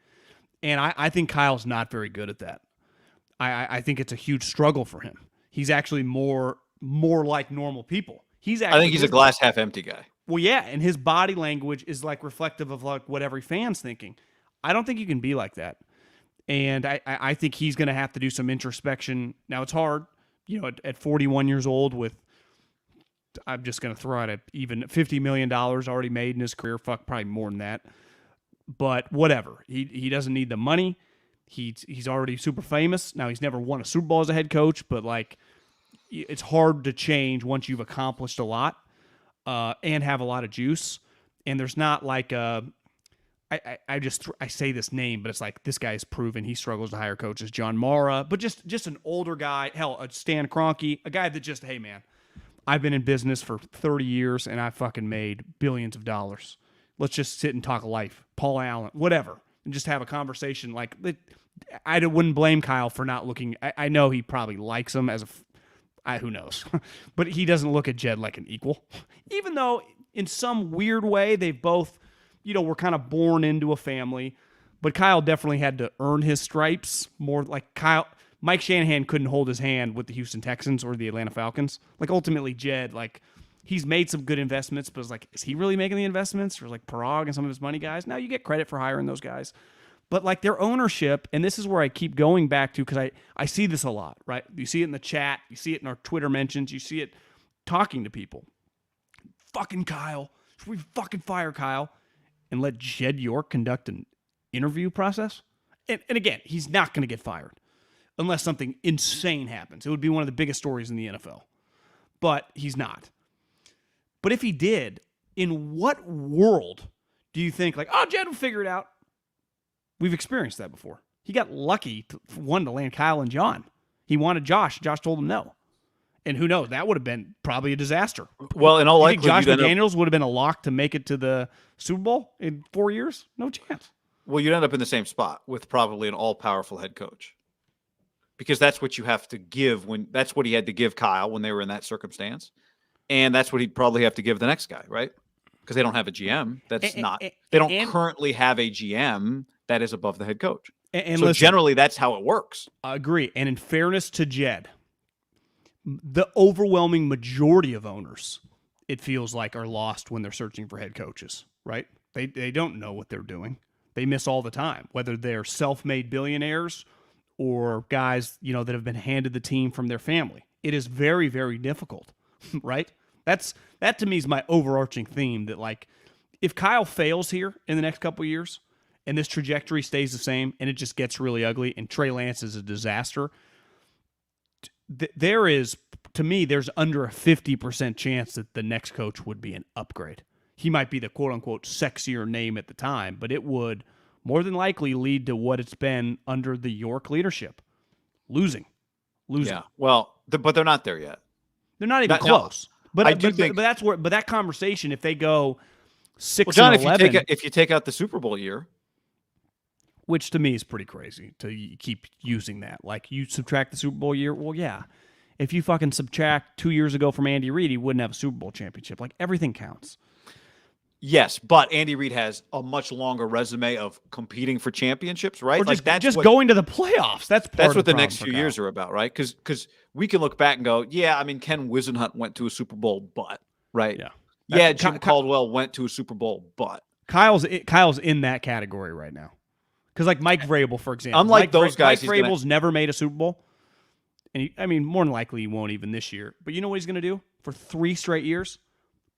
And I think Kyle's not very good at that. I think it's a huge struggle for him. He's actually more like normal people. I think he's a glass half empty guy. Well, yeah, and his body language is like reflective of like what every fan's thinking. I don't think you can be like that. And I think he's going to have to do some introspection. Now, it's hard, at 41 years old with, I'm just going to throw out even $50 million already made in his career. Fuck, probably more than that. But whatever. He doesn't need the money. He's already super famous. Now, he's never won a Super Bowl as a head coach, but like, it's hard to change once you've accomplished a lot and have a lot of juice. And there's not like I say this name, but it's like this guy's proven he struggles to hire coaches. John Mara, but just an older guy. Hell, a Stan Kroenke, a guy that just, hey man, I've been in business for 30 years and I fucking made billions of dollars. Let's just sit and talk life. Paul Allen, whatever, and just have a conversation. Like, I wouldn't blame Kyle for not looking. I know he probably likes him as who knows, but he doesn't look at Jed like an equal, even though in some weird way they've both, were kind of born into a family, but Kyle definitely had to earn his stripes more. Like Mike Shanahan couldn't hold his hand with the Houston Texans or the Atlanta Falcons. Like, ultimately Jed, like, he's made some good investments, but it's like, is he really making the investments? Or like Parag and some of his money guys? Now you get credit for hiring those guys. But like their ownership, and this is where I keep going back to because I see this a lot, right? You see it in the chat. You see it in our Twitter mentions. You see it talking to people. Fucking Kyle. Should we fucking fire Kyle and let Jed York conduct an interview process? And again, he's not going to get fired unless something insane happens. It would be one of the biggest stories in the NFL. But he's not. But if he did, in what world do you think, like, oh, Jed will figure it out? We've experienced that before. He got lucky to land Kyle and John. He wanted Josh. Josh told him no. And who knows? That would have been probably a disaster. Well, in all you think likelihood, Josh McDaniels would have been a lock to make it to the Super Bowl in 4 years? No chance. Well, you'd end up in the same spot with probably an all-powerful head coach, because that's what you have to give that's what he had to give Kyle when they were in that circumstance, and that's what he'd probably have to give the next guy, right? Because they don't have a GM. They don't currently have a GM that is above the head coach. And so listen, generally, that's how it works. I agree. And in fairness to Jed, the overwhelming majority of owners, it feels like, are lost when they're searching for head coaches, right? They don't know what they're doing. They miss all the time, whether they're self-made billionaires or guys, that have been handed the team from their family. It is very, very difficult, right? That to me is my overarching theme, that, like, if Kyle fails here in the next couple of years and this trajectory stays the same and it just gets really ugly and Trey Lance is a disaster, there's under a 50% chance that the next coach would be an upgrade. He might be the quote-unquote sexier name at the time, but it would more than likely lead to what it's been under the York leadership. Losing. Yeah, well, but they're not there yet. They're not even close. No, but that's where. But that conversation, if they go 6 John, and 11, if you take out the Super Bowl year, which to me is pretty crazy to keep using that, like, you subtract the Super Bowl year. Well, yeah, if you fucking subtract 2 years ago from Andy Reid, he wouldn't have a Super Bowl championship. Like, everything counts. Yes, but Andy Reid has a much longer resume of competing for championships, right? Or just going to the playoffs. That's what the next few years are about, right? Because we can look back and go, yeah, I mean, Ken Wisenhunt went to a Super Bowl, but, right? Yeah, Jim Caldwell went to a Super Bowl, but. Kyle's in that category right now. Because, like, Mike Vrabel, for example. Unlike those guys, Mike Vrabel's never made a Super Bowl. And more than likely he won't even this year. But you know what he's going to do? For 3 straight years?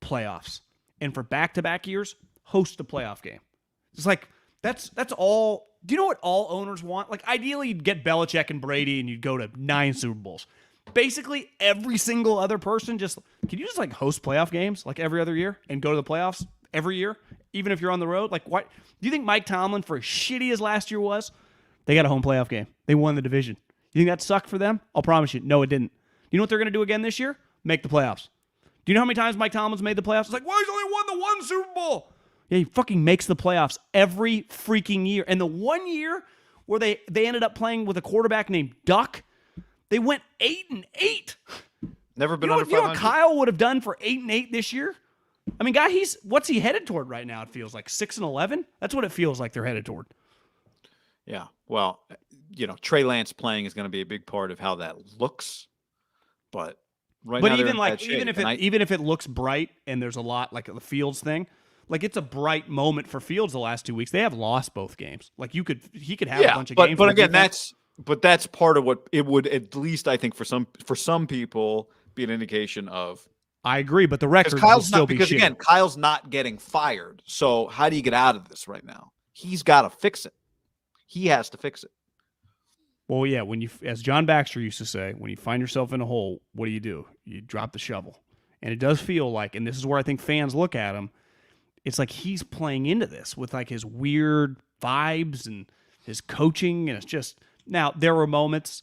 Playoffs. And for back-to-back years, host a playoff game. It's like, that's all. Do you know what all owners want? Like, ideally, you'd get Belichick and Brady and you'd go to 9 Super Bowls. Basically, every single other person can you just like host playoff games like every other year and go to the playoffs every year, even if you're on the road? Like, what? Do you think Mike Tomlin, for as shitty as last year was, they got a home playoff game? They won the division. You think that sucked for them? I'll promise you. No, it didn't. You know what they're going to do again this year? Make the playoffs. Do you know how many times Mike Tomlin's made the playoffs? It's like, well, he's only won the 1 Super Bowl. Yeah, he fucking makes the playoffs every freaking year. And the one year where they ended up playing with a quarterback named Duck, they went 8-8. Never been under 500. You know what Kyle would have done for 8-8 this year? I mean, guy, what's he headed toward right now? It feels like 6-11. That's what it feels like they're headed toward. Yeah, well, Trey Lance playing is going to be a big part of how that looks, but. Right, but even if it looks bright and there's a lot, like the Fields thing, like, it's a bright moment for Fields the last 2 weeks. They have lost both games. Like, he could have a bunch of games. But again, that's part of what it would, at least I think for some people, be an indication of. I agree, but the record will still be shitty. Because again, Kyle's not getting fired. So how do you get out of this right now? He's got to fix it. He has to fix it. Well, yeah, as John Baxter used to say, when you find yourself in a hole, what do? You drop the shovel. And it does feel like, and this is where I think fans look at him, it's like he's playing into this with, like, his weird vibes and his coaching, and it's just, now there were moments,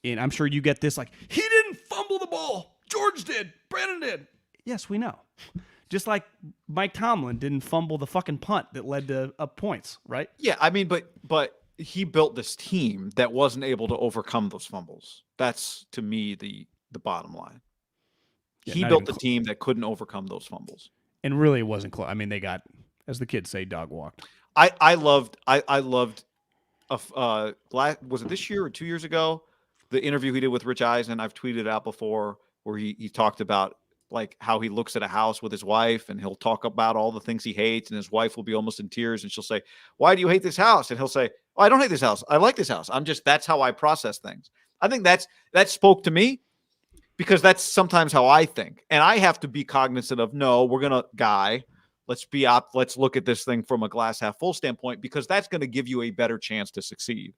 and I'm sure you get this, like, he didn't fumble the ball. George did. Brandon did. Yes, we know. Just like Mike Tomlin didn't fumble the fucking punt that led to points, right? Yeah, I mean, but he built this team that wasn't able to overcome those fumbles. That's, to me, the bottom line. Yeah, he built the team that couldn't overcome those fumbles. And really, it wasn't close. I mean, they got, as the kids say, dog walked. I loved. Was it this year or 2 years ago? The interview he did with Rich Eisen. I've tweeted it out before, where he talked about, like, how he looks at a house with his wife, and he'll talk about all the things he hates, and his wife will be almost in tears, and she'll say, "Why do you hate this house?" And he'll say, "Oh, I don't hate this house. I like this house. That's how I process things." I think that spoke to me, because that's sometimes how I think. And I have to be cognizant of, no, let's look at this thing from a glass half full standpoint, because that's going to give you a better chance to succeed.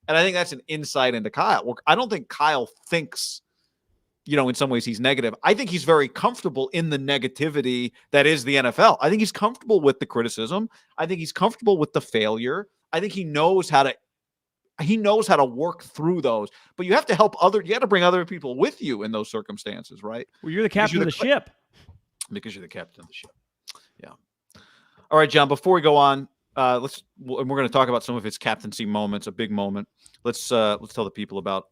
And I think that's an insight into Kyle. I don't think Kyle thinks in some ways he's negative. I think he's very comfortable in the negativity that is the NFL. I think he's comfortable with the criticism. I think he's comfortable with the failure. I think he knows how to work through those. But you have to bring other people with you in those circumstances, right? Well, you're the captain of the ship. Because you're the captain of the ship. Yeah. All right, John, before we go on, we're going to talk about some of his captaincy moments, a big moment. Let's tell the people about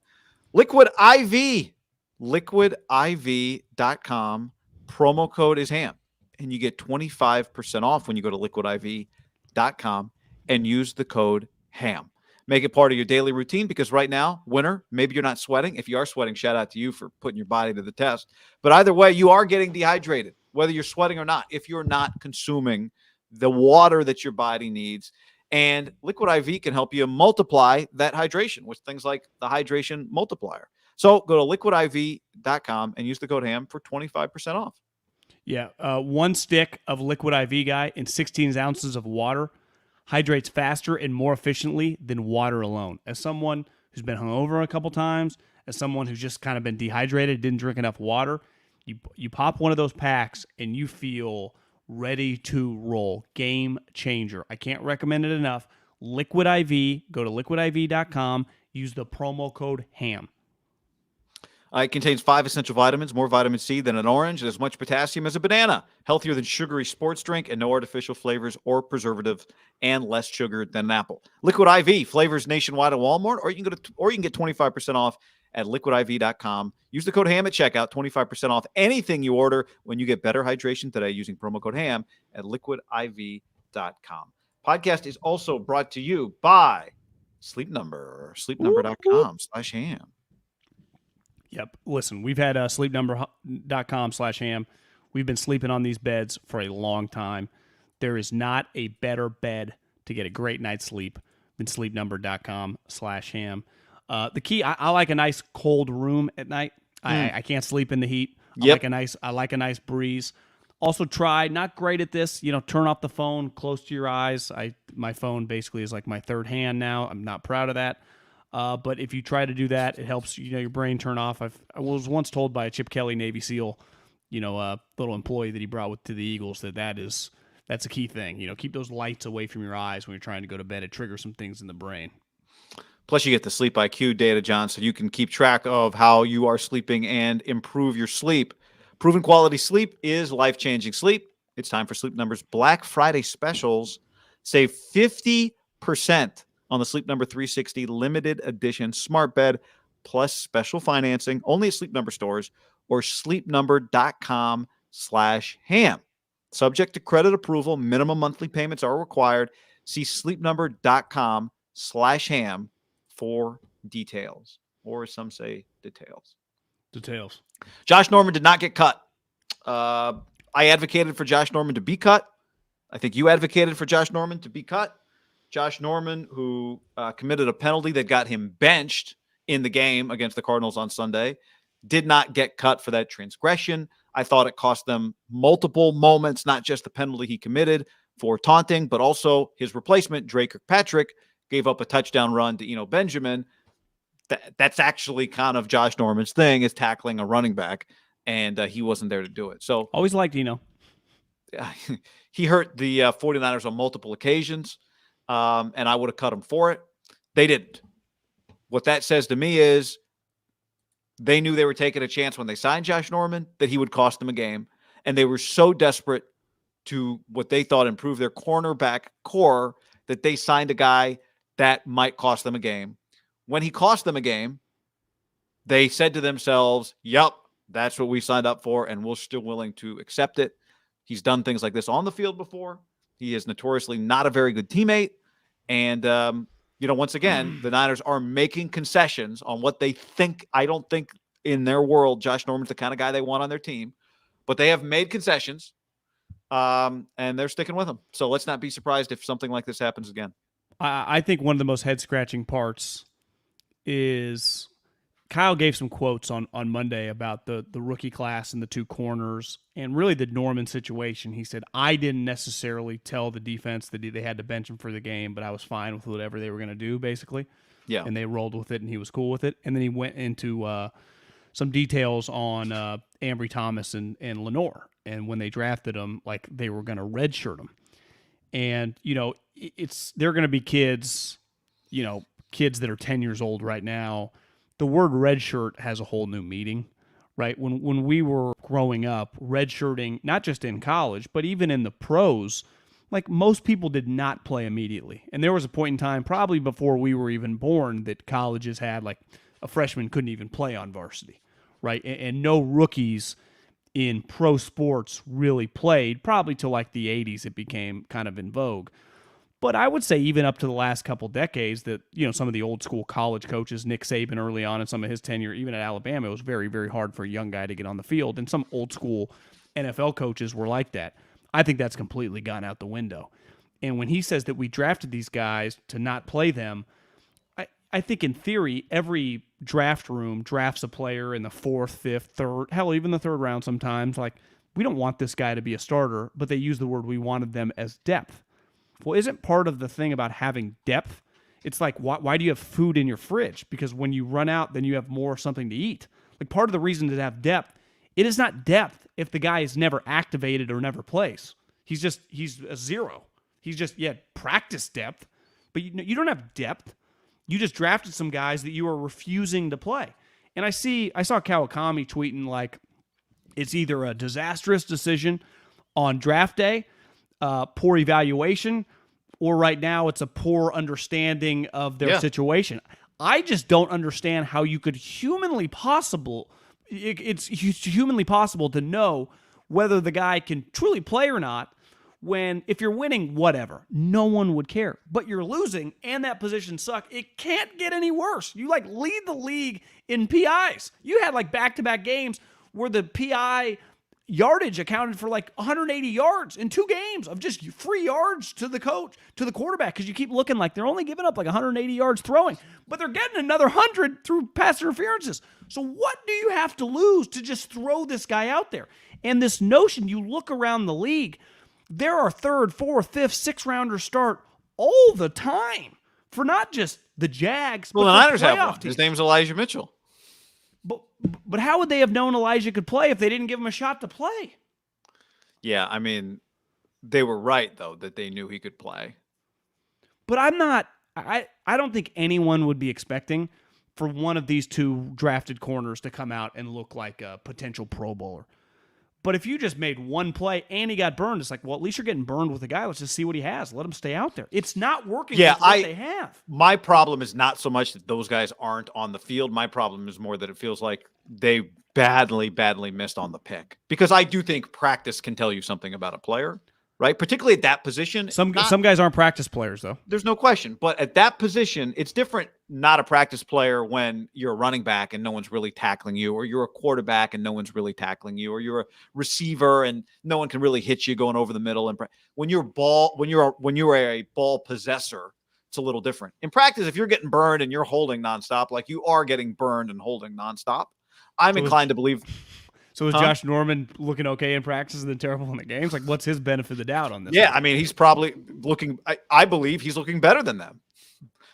Liquid IV. LiquidIV.com. Promo code is HAM. And you get 25% off when you go to liquidiv.com and use the code HAM. Make it part of your daily routine because right now, winter, maybe you're not sweating. If you are sweating, shout out to you for putting your body to the test. But either way, you are getting dehydrated, whether you're sweating or not, if you're not consuming the water that your body needs. And Liquid IV can help you multiply that hydration with things like the hydration multiplier. So go to liquidiv.com and use the code HAM for 25% off. Yeah, 1 stick of Liquid IV guy and 16 ounces of water hydrates faster and more efficiently than water alone. As someone who's been hungover a couple times, as someone who's just kind of been dehydrated, didn't drink enough water, you pop one of those packs and you feel ready to roll. Game changer. I can't recommend it enough. Liquid IV. Go to liquidiv.com. Use the promo code HAM. It contains 5 essential vitamins, more vitamin C than an orange, and as much potassium as a banana. Healthier than sugary sports drink, and no artificial flavors or preservatives, and less sugar than an apple. Liquid IV flavors nationwide at Walmart, or you can get 25% off at liquidiv.com. Use the code HAM at checkout, 25% off anything you order when you get better hydration today using promo code HAM at liquidiv.com. Podcast is also brought to you by Sleep Number, sleepnumber.com/ham. Yep. Listen, we've had sleepnumber.com/ham. We've been sleeping on these beds for a long time. There is not a better bed to get a great night's sleep than sleepnumber.com/ham. The key, I like a nice cold room at night. I can't sleep in the heat. Yep. I like a nice breeze. Also try, not great at this, turn off the phone close to your eyes. My phone basically is like my third hand now. I'm not proud of that. But if you try to do that, it helps your brain turn off. I was once told by a Chip Kelly Navy SEAL, a little employee that he brought to the Eagles that's a key thing. Keep those lights away from your eyes when you're trying to go to bed. It triggers some things in the brain. Plus, you get the Sleep IQ data, John, so you can keep track of how you are sleeping and improve your sleep. Proven quality sleep is life-changing sleep. It's time for Sleep Number's Black Friday specials. Save 50% on the Sleep Number 360 limited edition smart bed plus special financing only at Sleep Number stores or sleepnumber.com/ham. Subject to credit approval, minimum monthly payments are required. See sleepnumber.com/ham for details, or as some say, details. Josh Norman did not get cut. I advocated for Josh Norman to be cut. I think you advocated for Josh Norman to be cut. Josh Norman, who committed a penalty that got him benched in the game against the Cardinals on Sunday, did not get cut for that transgression. I thought it cost them multiple moments, not just the penalty he committed for taunting, but also his replacement, Dre Kirkpatrick, gave up a touchdown run to Eno Benjamin. That's actually kind of Josh Norman's thing, is tackling a running back, and he wasn't there to do it. So always liked Eno. He hurt the 49ers on multiple occasions, and I would have cut him for it. They didn't. What that says to me is they knew they were taking a chance when they signed Josh Norman that he would cost them a game, and they were so desperate to what they thought improve their cornerback core that they signed a guy that might cost them a game. When he cost them a game, they said to themselves, yep, that's what we signed up for, and we're still willing to accept it. He's done things like this on the field before. He is notoriously not a very good teammate. And, once again, the Niners are making concessions on what they think. I don't think in their world Josh Norman's the kind of guy they want on their team. But they have made concessions, and they're sticking with him. So let's not be surprised if something like this happens again. I think one of the most head-scratching parts is Kyle gave some quotes on Monday about the rookie class and the two corners and really the Norman situation. He said, I didn't necessarily tell the defense that they had to bench him for the game, but I was fine with whatever they were going to do, basically. Yeah. And they rolled with it, and he was cool with it. And then he went into some details on Ambry Thomas and Lenore, and when they drafted them, like they were going to redshirt them, and they're going to be kids, kids that are 10 years old right now. The word redshirt has a whole new meaning, right? When we were growing up, redshirting, not just in college, but even in the pros, like most people did not play immediately. And there was a point in time, probably before we were even born, that colleges had like a freshman couldn't even play on varsity, right? And no rookies in pro sports really played, probably till like the 80s it became kind of in vogue. But I would say even up to the last couple decades that, some of the old school college coaches, Nick Saban early on in some of his tenure, even at Alabama, it was very, very hard for a young guy to get on the field. And some old school NFL coaches were like that. I think that's completely gone out the window. And when he says that we drafted these guys to not play them, I think in theory, every draft room drafts a player in the 4th, 5th, 3rd, hell, even the 3rd round sometimes. Like, we don't want this guy to be a starter, but they use the word we wanted them as depth. Well, isn't part of the thing about having depth? It's like, why do you have food in your fridge? Because when you run out, then you have more something to eat. Like, part of the reason to have depth, it is not depth if the guy is never activated or never plays. He's a zero. He's just, practice depth, but you don't have depth. You just drafted some guys that you are refusing to play. And I saw Kawakami tweeting like it's either a disastrous decision on draft day, poor evaluation, or right now it's a poor understanding of their situation. I just don't understand how you could humanly possible to know whether the guy can truly play or not, when if you're winning, whatever, no one would care. But you're losing and that position suck. It can't get any worse. You like lead the league in PIs. You had like back-to-back games where the PI yardage accounted for like 180 yards in 2 games of just free yards to the coach, to the quarterback, because you keep looking like they're only giving up like 180 yards throwing, but they're getting another 100 through pass interferences. So what do you have to lose to just throw this guy out there? And this notion, you look around the league, there are 3rd, 4th, 5th, 6th rounders start all the time for not just the Jags, well, but the Niners have one. teams. His name's Elijah Mitchell. But how would they have known Elijah could play if they didn't give him a shot to play? Yeah, I mean, they were right, though, that they knew he could play. But I don't think anyone would be expecting for one of these 2 drafted corners to come out and look like a potential Pro Bowler. But if you just made one play and he got burned, it's like, well, at least you're getting burned with a guy. Let's just see what he has. Let him stay out there. It's not working with what they have. My problem is not so much that those guys aren't on the field. My problem is more that it feels like they badly missed on the pick. Because I do think practice can tell you something about a player, right? Particularly at that position. Some guys aren't practice players, though. There's no question. But at that position, it's different, not a practice player when you're a running back and no one's really tackling you, or you're a quarterback and no one's really tackling you, or you're a receiver and no one can really hit you going over the middle. And when you're a ball possessor, it's a little different. In practice, if you're getting burned and you're holding nonstop, like you are getting burned and holding nonstop, I'm inclined to believe. So is Josh Norman looking okay in practice and then terrible in the games? Like, what's his benefit of the doubt on this? Yeah, I mean, he's probably looking – I believe he's looking better than them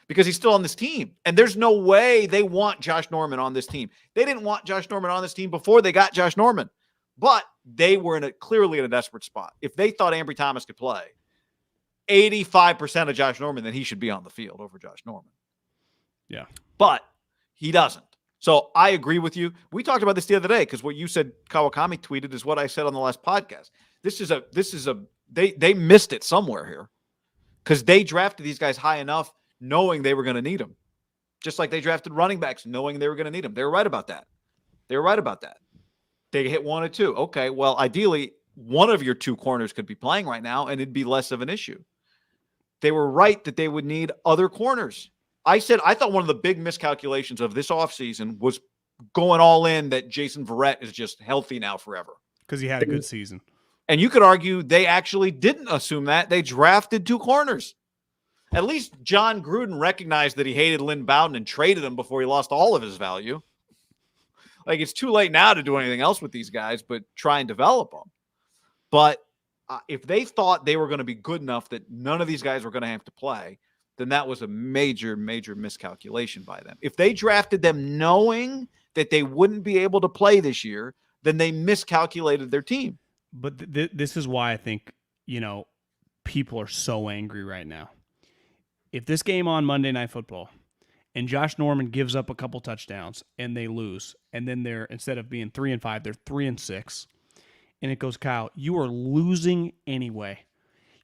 because he's still on this team. And there's no way they want Josh Norman on this team. They didn't want Josh Norman on this team before they got Josh Norman. But they were clearly in a desperate spot. If they thought Ambry Thomas could play, 85% of Josh Norman, then he should be on the field over Josh Norman. Yeah. But he doesn't. So I agree with you. We talked about this the other day because what you said, Kawakami tweeted, is what I said on the last podcast. They missed it somewhere here because they drafted these guys high enough knowing they were going to need them. Just like they drafted running backs knowing they were going to need them. They were right about that. They hit 1 or 2. Okay, well, ideally, one of your 2 corners could be playing right now and it'd be less of an issue. They were right that they would need other corners. I thought one of the big miscalculations of this offseason was going all in that Jason Verrett is just healthy now forever. Because he had a good season. And you could argue they actually didn't assume that. They drafted 2 corners. At least John Gruden recognized that he hated Lynn Bowden and traded him before he lost all of his value. Like, it's too late now to do anything else with these guys, but try and develop them. But if they thought they were going to be good enough that none of these guys were going to have to play, then that was a major miscalculation by them. If they drafted them knowing that they wouldn't be able to play this year, then they miscalculated their team. But this is why I think, people are so angry right now. If this game on Monday Night Football and Josh Norman gives up a couple touchdowns and they lose, and then they're, instead of being 3-5, they're 3-6, and it goes, Kyle, you are losing anyway.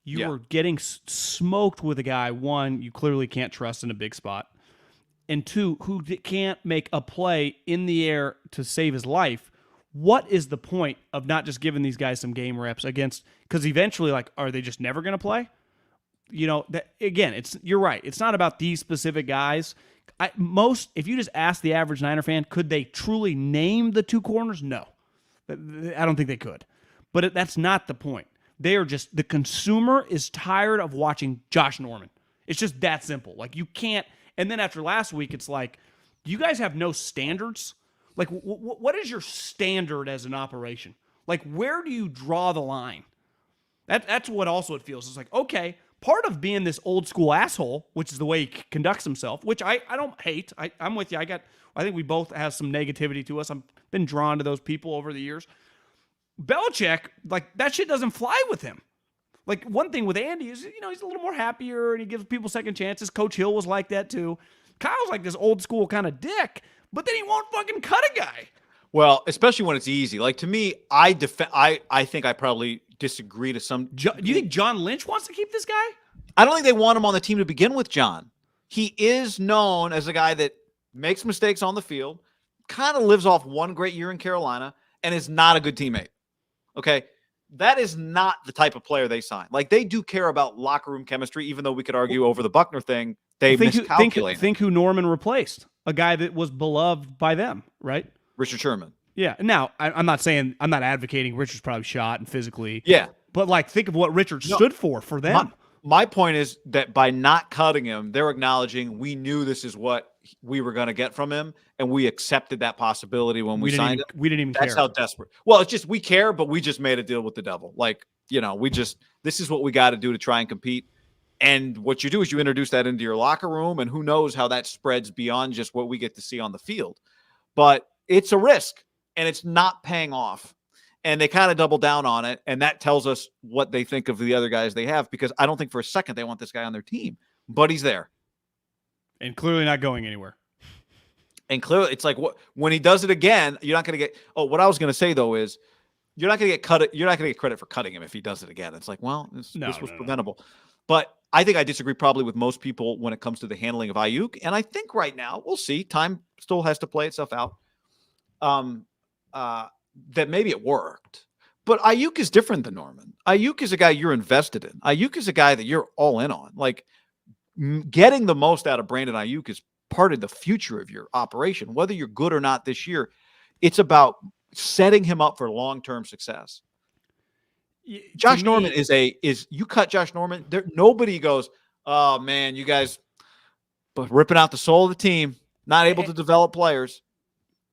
You are getting smoked with a guy, one, you clearly can't trust in a big spot, and two, who can't make a play in the air to save his life. What is the point of not just giving these guys some game reps against, because eventually, are they just never going to play? Again, you're right. It's not about these specific guys. If you just ask the average Niner fan, could they truly name the two corners? No. I don't think they could. But that's not the point. They are just, the consumer is tired of watching Josh Norman. It's just that simple. You can't, and then after last week, it's you guys have no standards. What is your standard as an operation? Where do you draw the line? That's what also it feels. It's okay, part of being this old school asshole, which is the way he conducts himself, which I don't hate. I'm with you. I think we both have some negativity to us. I've been drawn to those people over the years. Belichick, that shit doesn't fly with him. One thing with Andy is, he's a little more happier and he gives people second chances. Coach Hill was like that too. Kyle's this old school kind of dick, but then he won't fucking cut a guy. Well, especially when it's easy. To me, I think I probably disagree to some. Do you think John Lynch wants to keep this guy? I don't think they want him on the team to begin with, John. He is known as a guy that makes mistakes on the field, kind of lives off one great year in Carolina, and is not a good teammate. Okay? That is not the type of player they sign. They do care about locker room chemistry, even though we could argue over the Buckner thing. They miscalculated. Think who Norman replaced. A guy that was beloved by them, right? Richard Sherman. Yeah. Now, I'm not advocating Richard's probably shot and physically. Yeah. But think of what Richard stood for them. My point is that by not cutting him, they're acknowledging we knew this is what we were going to get from him, and we accepted that possibility when we signed him. We didn't even care. That's how desperate. Well, it's just we care, but we just made a deal with the devil. This is what we got to do to try and compete. And what you do is you introduce that into your locker room, and who knows how that spreads beyond just what we get to see on the field. But it's a risk, and it's not paying off. And they kind of double down on it, and that tells us what they think of the other guys they have, because I don't think for a second they want this guy on their team. But he's there. And clearly not going anywhere. And clearly, it's when he does it again, you're not going to get – what I was going to say, though, is you're not going to get cut. You're not going to get credit for cutting him if he does it again. It's this was preventable. No. But I think I disagree probably with most people when it comes to the handling of Ayuk. And I think right now, we'll see. Time still has to play itself out. That maybe it worked. But Ayuk is different than Norman. Ayuk is a guy you're invested in. Ayuk is a guy that you're all in on. Getting the most out of Brandon Ayuk is part of the future of your operation. Whether you're good or not this year, it's about setting him up for long-term success. Josh Norman is you cut Josh Norman, nobody goes, oh man, you guys ripping out the soul of the team, not able to develop players.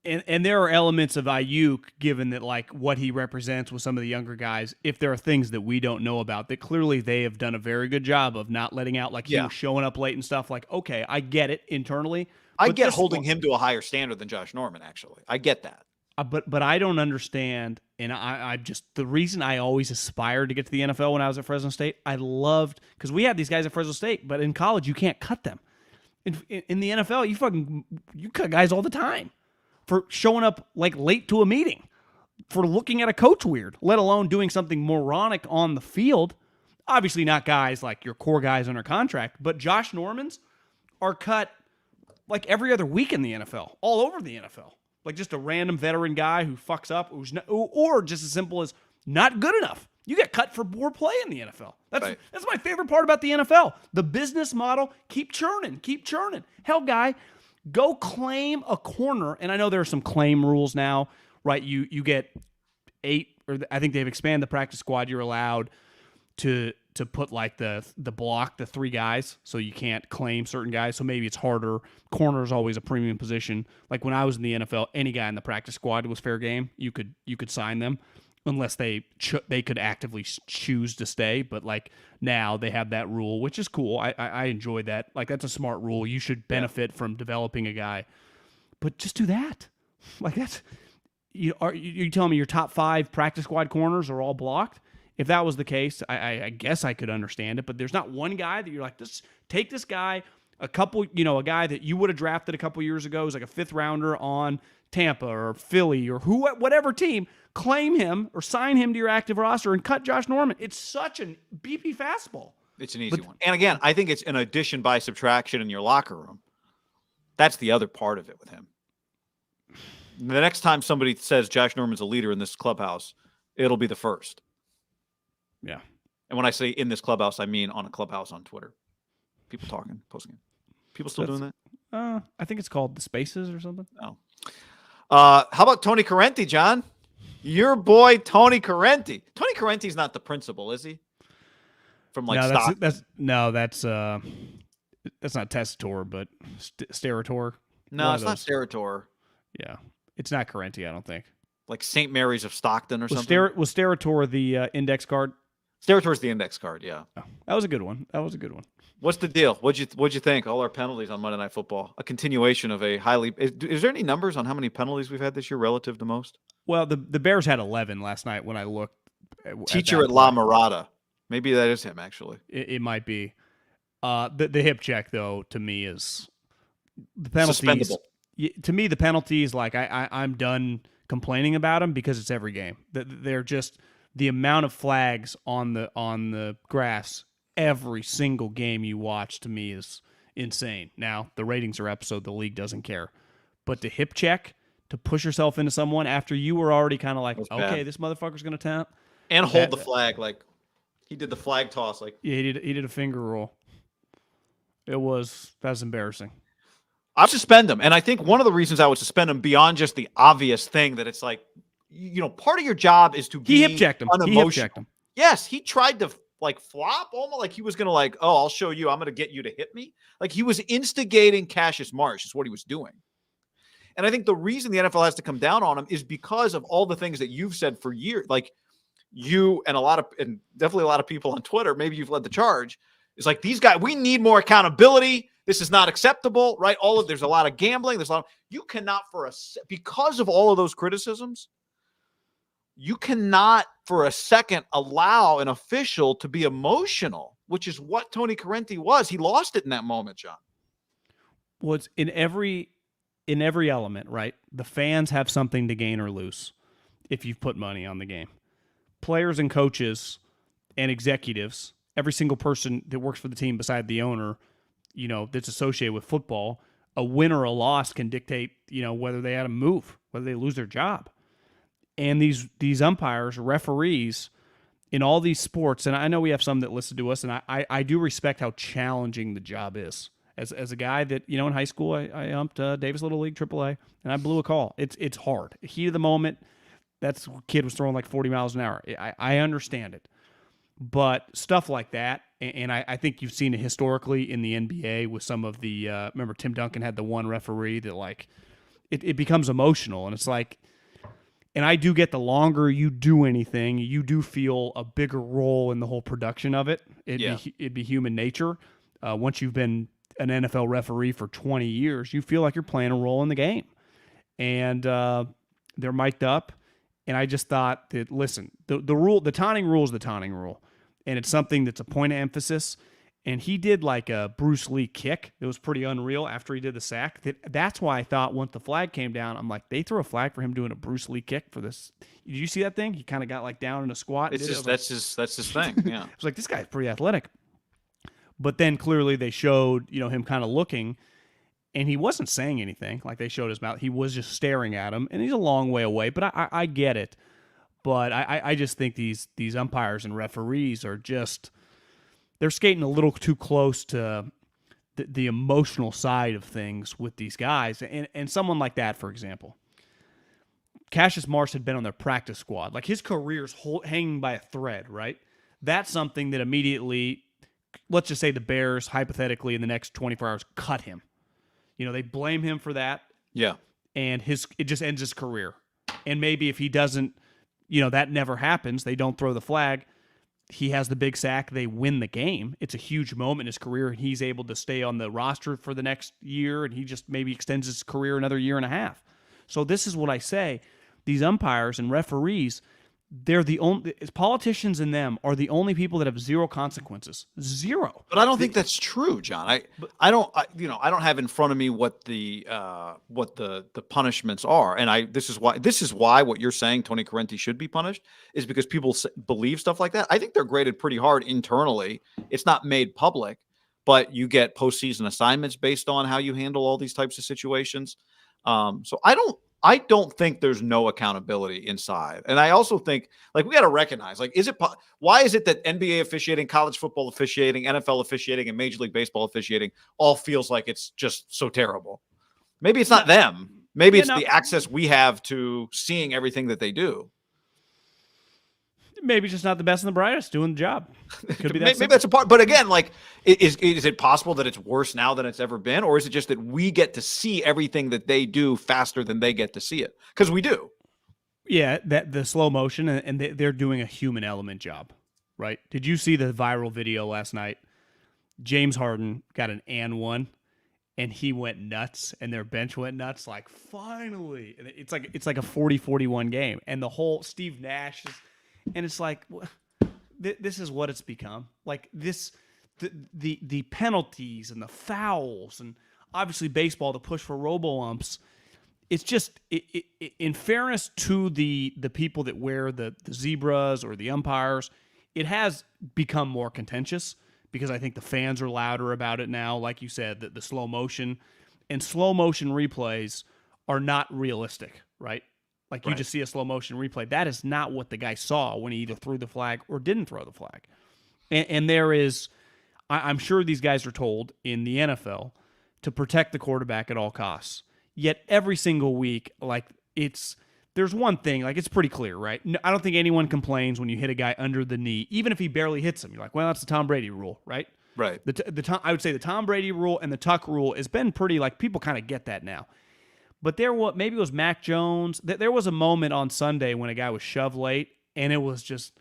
And there are elements of Ayuk, given that what he represents with some of the younger guys, if there are things that we don't know about, that clearly they have done a very good job of not letting out, he was showing up late and stuff. Okay, I get it internally. I get holding him to a higher standard than Josh Norman, actually. I get that. But I don't understand, and I just, the reason I always aspired to get to the NFL when I was at Fresno State, I loved, because we had these guys at Fresno State, but in college you can't cut them. In the NFL, you cut guys all the time for showing up late to a meeting, for looking at a coach weird, let alone doing something moronic on the field. Obviously not guys like your core guys under contract, but Josh Normans are cut every other week in the NFL, all over the NFL. Just a random veteran guy who fucks up, or just as simple as not good enough. You get cut for poor play in the NFL. That's my favorite part about the NFL. The business model, keep churning. Hell, guy, go claim a corner. And I know there are some claim rules now, right? You get 8, or I think they've expanded the practice squad. You're allowed to put the block, the 3 guys, so you can't claim certain guys. So maybe it's harder. Corner is always a premium position. When I was in the NFL, any guy in the practice squad was fair game. You could sign them unless they could actively choose to stay. But now they have that rule, which is cool. I enjoy that. That's a smart rule. You should benefit from developing a guy, but just do that. Like that's you telling me your top 5 practice squad corners are all blocked? If that was the case, I guess I could understand it. But there's not one guy that you're like, take this guy, a guy that you would have drafted a couple years ago as like a 5th rounder on Tampa or Philly or whatever team, claim him or sign him to your active roster and cut Josh Norman. It's such an BP fastball. It's an easy one. And again, I think it's an addition by subtraction in your locker room. That's the other part of it with him. The next time somebody says Josh Norman's a leader in this clubhouse, it'll be the first. Yeah. And when I say in this clubhouse, I mean on a clubhouse on Twitter. People talking, posting. People still doing that? I think it's called the Spaces or something. Oh. How about Tony Corrente, John? Your boy, Tony Corrente. Tony Corrente's not the principal, is he? From like Stockton. That's not Testator, but Sterator. No, it's not Sterator. Yeah. It's not Corrente, I don't think. Like St. Mary's of Stockton or something? Was Sterator the index card? Sterator's the index card, yeah. Oh, that was a good one. What's the deal? What'd you think? All our penalties on Monday Night Football. A continuation of a highly... Is there any numbers on how many penalties we've had this year relative to most? Well, the Bears had 11 last night when I looked. Teacher at La Mirada. Maybe that is him, actually. It might be. The hip check, though, to me is... The penalties... Suspendable. To me, the penalties, like, I'm done complaining about them because it's every game. They're just... The amount of flags on the grass every single game you watch, to me, is insane. Now, the ratings are up, so the league doesn't care. But to hip check, to push yourself into someone after you were already kind of like, okay, this motherfucker's going to tap. And hold the flag. Like, he did the flag toss. Like, yeah, he did a finger roll. That was embarrassing. I'd suspend him. And I think one of the reasons I would suspend him beyond just the obvious thing that it's like, part of your job is to be He hip checked him. Yes, he tried to like flop, almost like he was going to like, oh, I'll show you. I'm going to get you to hit me. Like he was instigating Cassius Marsh is what he was doing. And I think the reason the NFL has to come down on him is because of all the things that you've said for years. Like you and definitely a lot of people on Twitter, maybe you've led the charge. It's like these guys, we need more accountability. This is not acceptable, right? There's a lot of gambling. You cannot because of all of those criticisms, you cannot for a second allow an official to be emotional, which is what Tony Corrente was. He lost it in that moment, John. Well, it's in every element, right? The fans have something to gain or lose if you've put money on the game. Players and coaches and executives, every single person that works for the team beside the owner, that's associated with football, a win or a loss can dictate, whether they had to move, whether they lose their job. And these umpires, referees in all these sports, and I know we have some that listen to us, and I do respect how challenging the job is. As a guy that, in high school, I umped Davis Little League AAA, and I blew a call. It's hard. Heat of the moment, that kid was throwing like 40 miles an hour. I understand it. But stuff like that, and I think you've seen it historically in the NBA with some of the, remember Tim Duncan had the one referee that like, it becomes emotional, and it's like, and I do get the longer you do anything, you do feel a bigger role in the whole production of it. It'd be human nature. Once you've been an NFL referee for 20 years, you feel like you're playing a role in the game. And they're mic'd up. And I just thought that, listen, the taunting rule is the taunting rule. And it's something that's a point of emphasis. And he did like a Bruce Lee kick. It was pretty unreal after he did the sack. That's why I thought once the flag came down, I'm like, they threw a flag for him doing a Bruce Lee kick for this. Did you see that thing? He kind of got like down in a squat. That's his thing. Yeah. I was like, this guy's pretty athletic. But then clearly they showed, him kind of looking, and he wasn't saying anything. Like they showed his mouth. He was just staring at him, and he's a long way away. But I get it. But I just think these umpires and referees are just, they're skating a little too close to the emotional side of things with these guys. And someone like that, for example, Cassius Marsh had been on their practice squad. Like his career's hanging by a thread, right? That's something that immediately, let's just say the Bears, hypothetically, in the next 24 hours, cut him. They blame him for that. Yeah. And it just ends his career. And maybe if he doesn't, that never happens, they don't throw the flag, he has the big sack, they win the game. It's a huge moment in his career, and he's able to stay on the roster for the next year, and he just maybe extends his career another year and a half. So this is what I say. These umpires and referees, they're the only politicians in them are the only people that have zero consequences. Zero. But I don't think that's true, John. I don't have in front of me what the punishments are, and this is why what you're saying, Tony Corrente should be punished, is because people believe stuff like that. I think they're graded pretty hard internally. It's not made public, but you get postseason assignments based on how you handle all these types of situations. So I don't think there's no accountability inside. And I also think, like, we got to recognize, like, why is it that NBA officiating, college football officiating, NFL officiating, and Major League Baseball officiating all feels like it's just so terrible? Maybe it's not them. Maybe it's the access we have to seeing everything that they do. Maybe just not the best and the brightest doing the job. Could be that maybe that's a part. But again, like, is it possible that it's worse now than it's ever been? Or is it just that we get to see everything that they do faster than they get to see it? Because we do. Yeah, that the slow motion, and they're doing a human element job, right? Did you see the viral video last night? James Harden got an and one, and he went nuts, and their bench went nuts. Like, finally. And it's like a 40-41 game. And the whole Steve Nash is... And it's like, this is what it's become. Like this, the penalties and the fouls, and obviously baseball, the push for robo-umps. It's just, in fairness to the people that wear the zebras or the umpires, it has become more contentious because I think the fans are louder about it now. Like you said, the slow motion replays are not realistic, right? Like, you just see a slow motion replay. That is not what the guy saw when he either threw the flag or didn't throw the flag. And there is, I'm sure these guys are told in the NFL to protect the quarterback at all costs. Yet every single week, like, there's one thing, like, it's pretty clear, right? I don't think anyone complains when you hit a guy under the knee, even if he barely hits him. You're like, well, that's the Tom Brady rule, right? Right. I would say the Tom Brady rule and the Tuck rule has been pretty, like, people kind of get that now. But maybe it was Mac Jones. There was a moment on Sunday when a guy was shoved late, and it was just,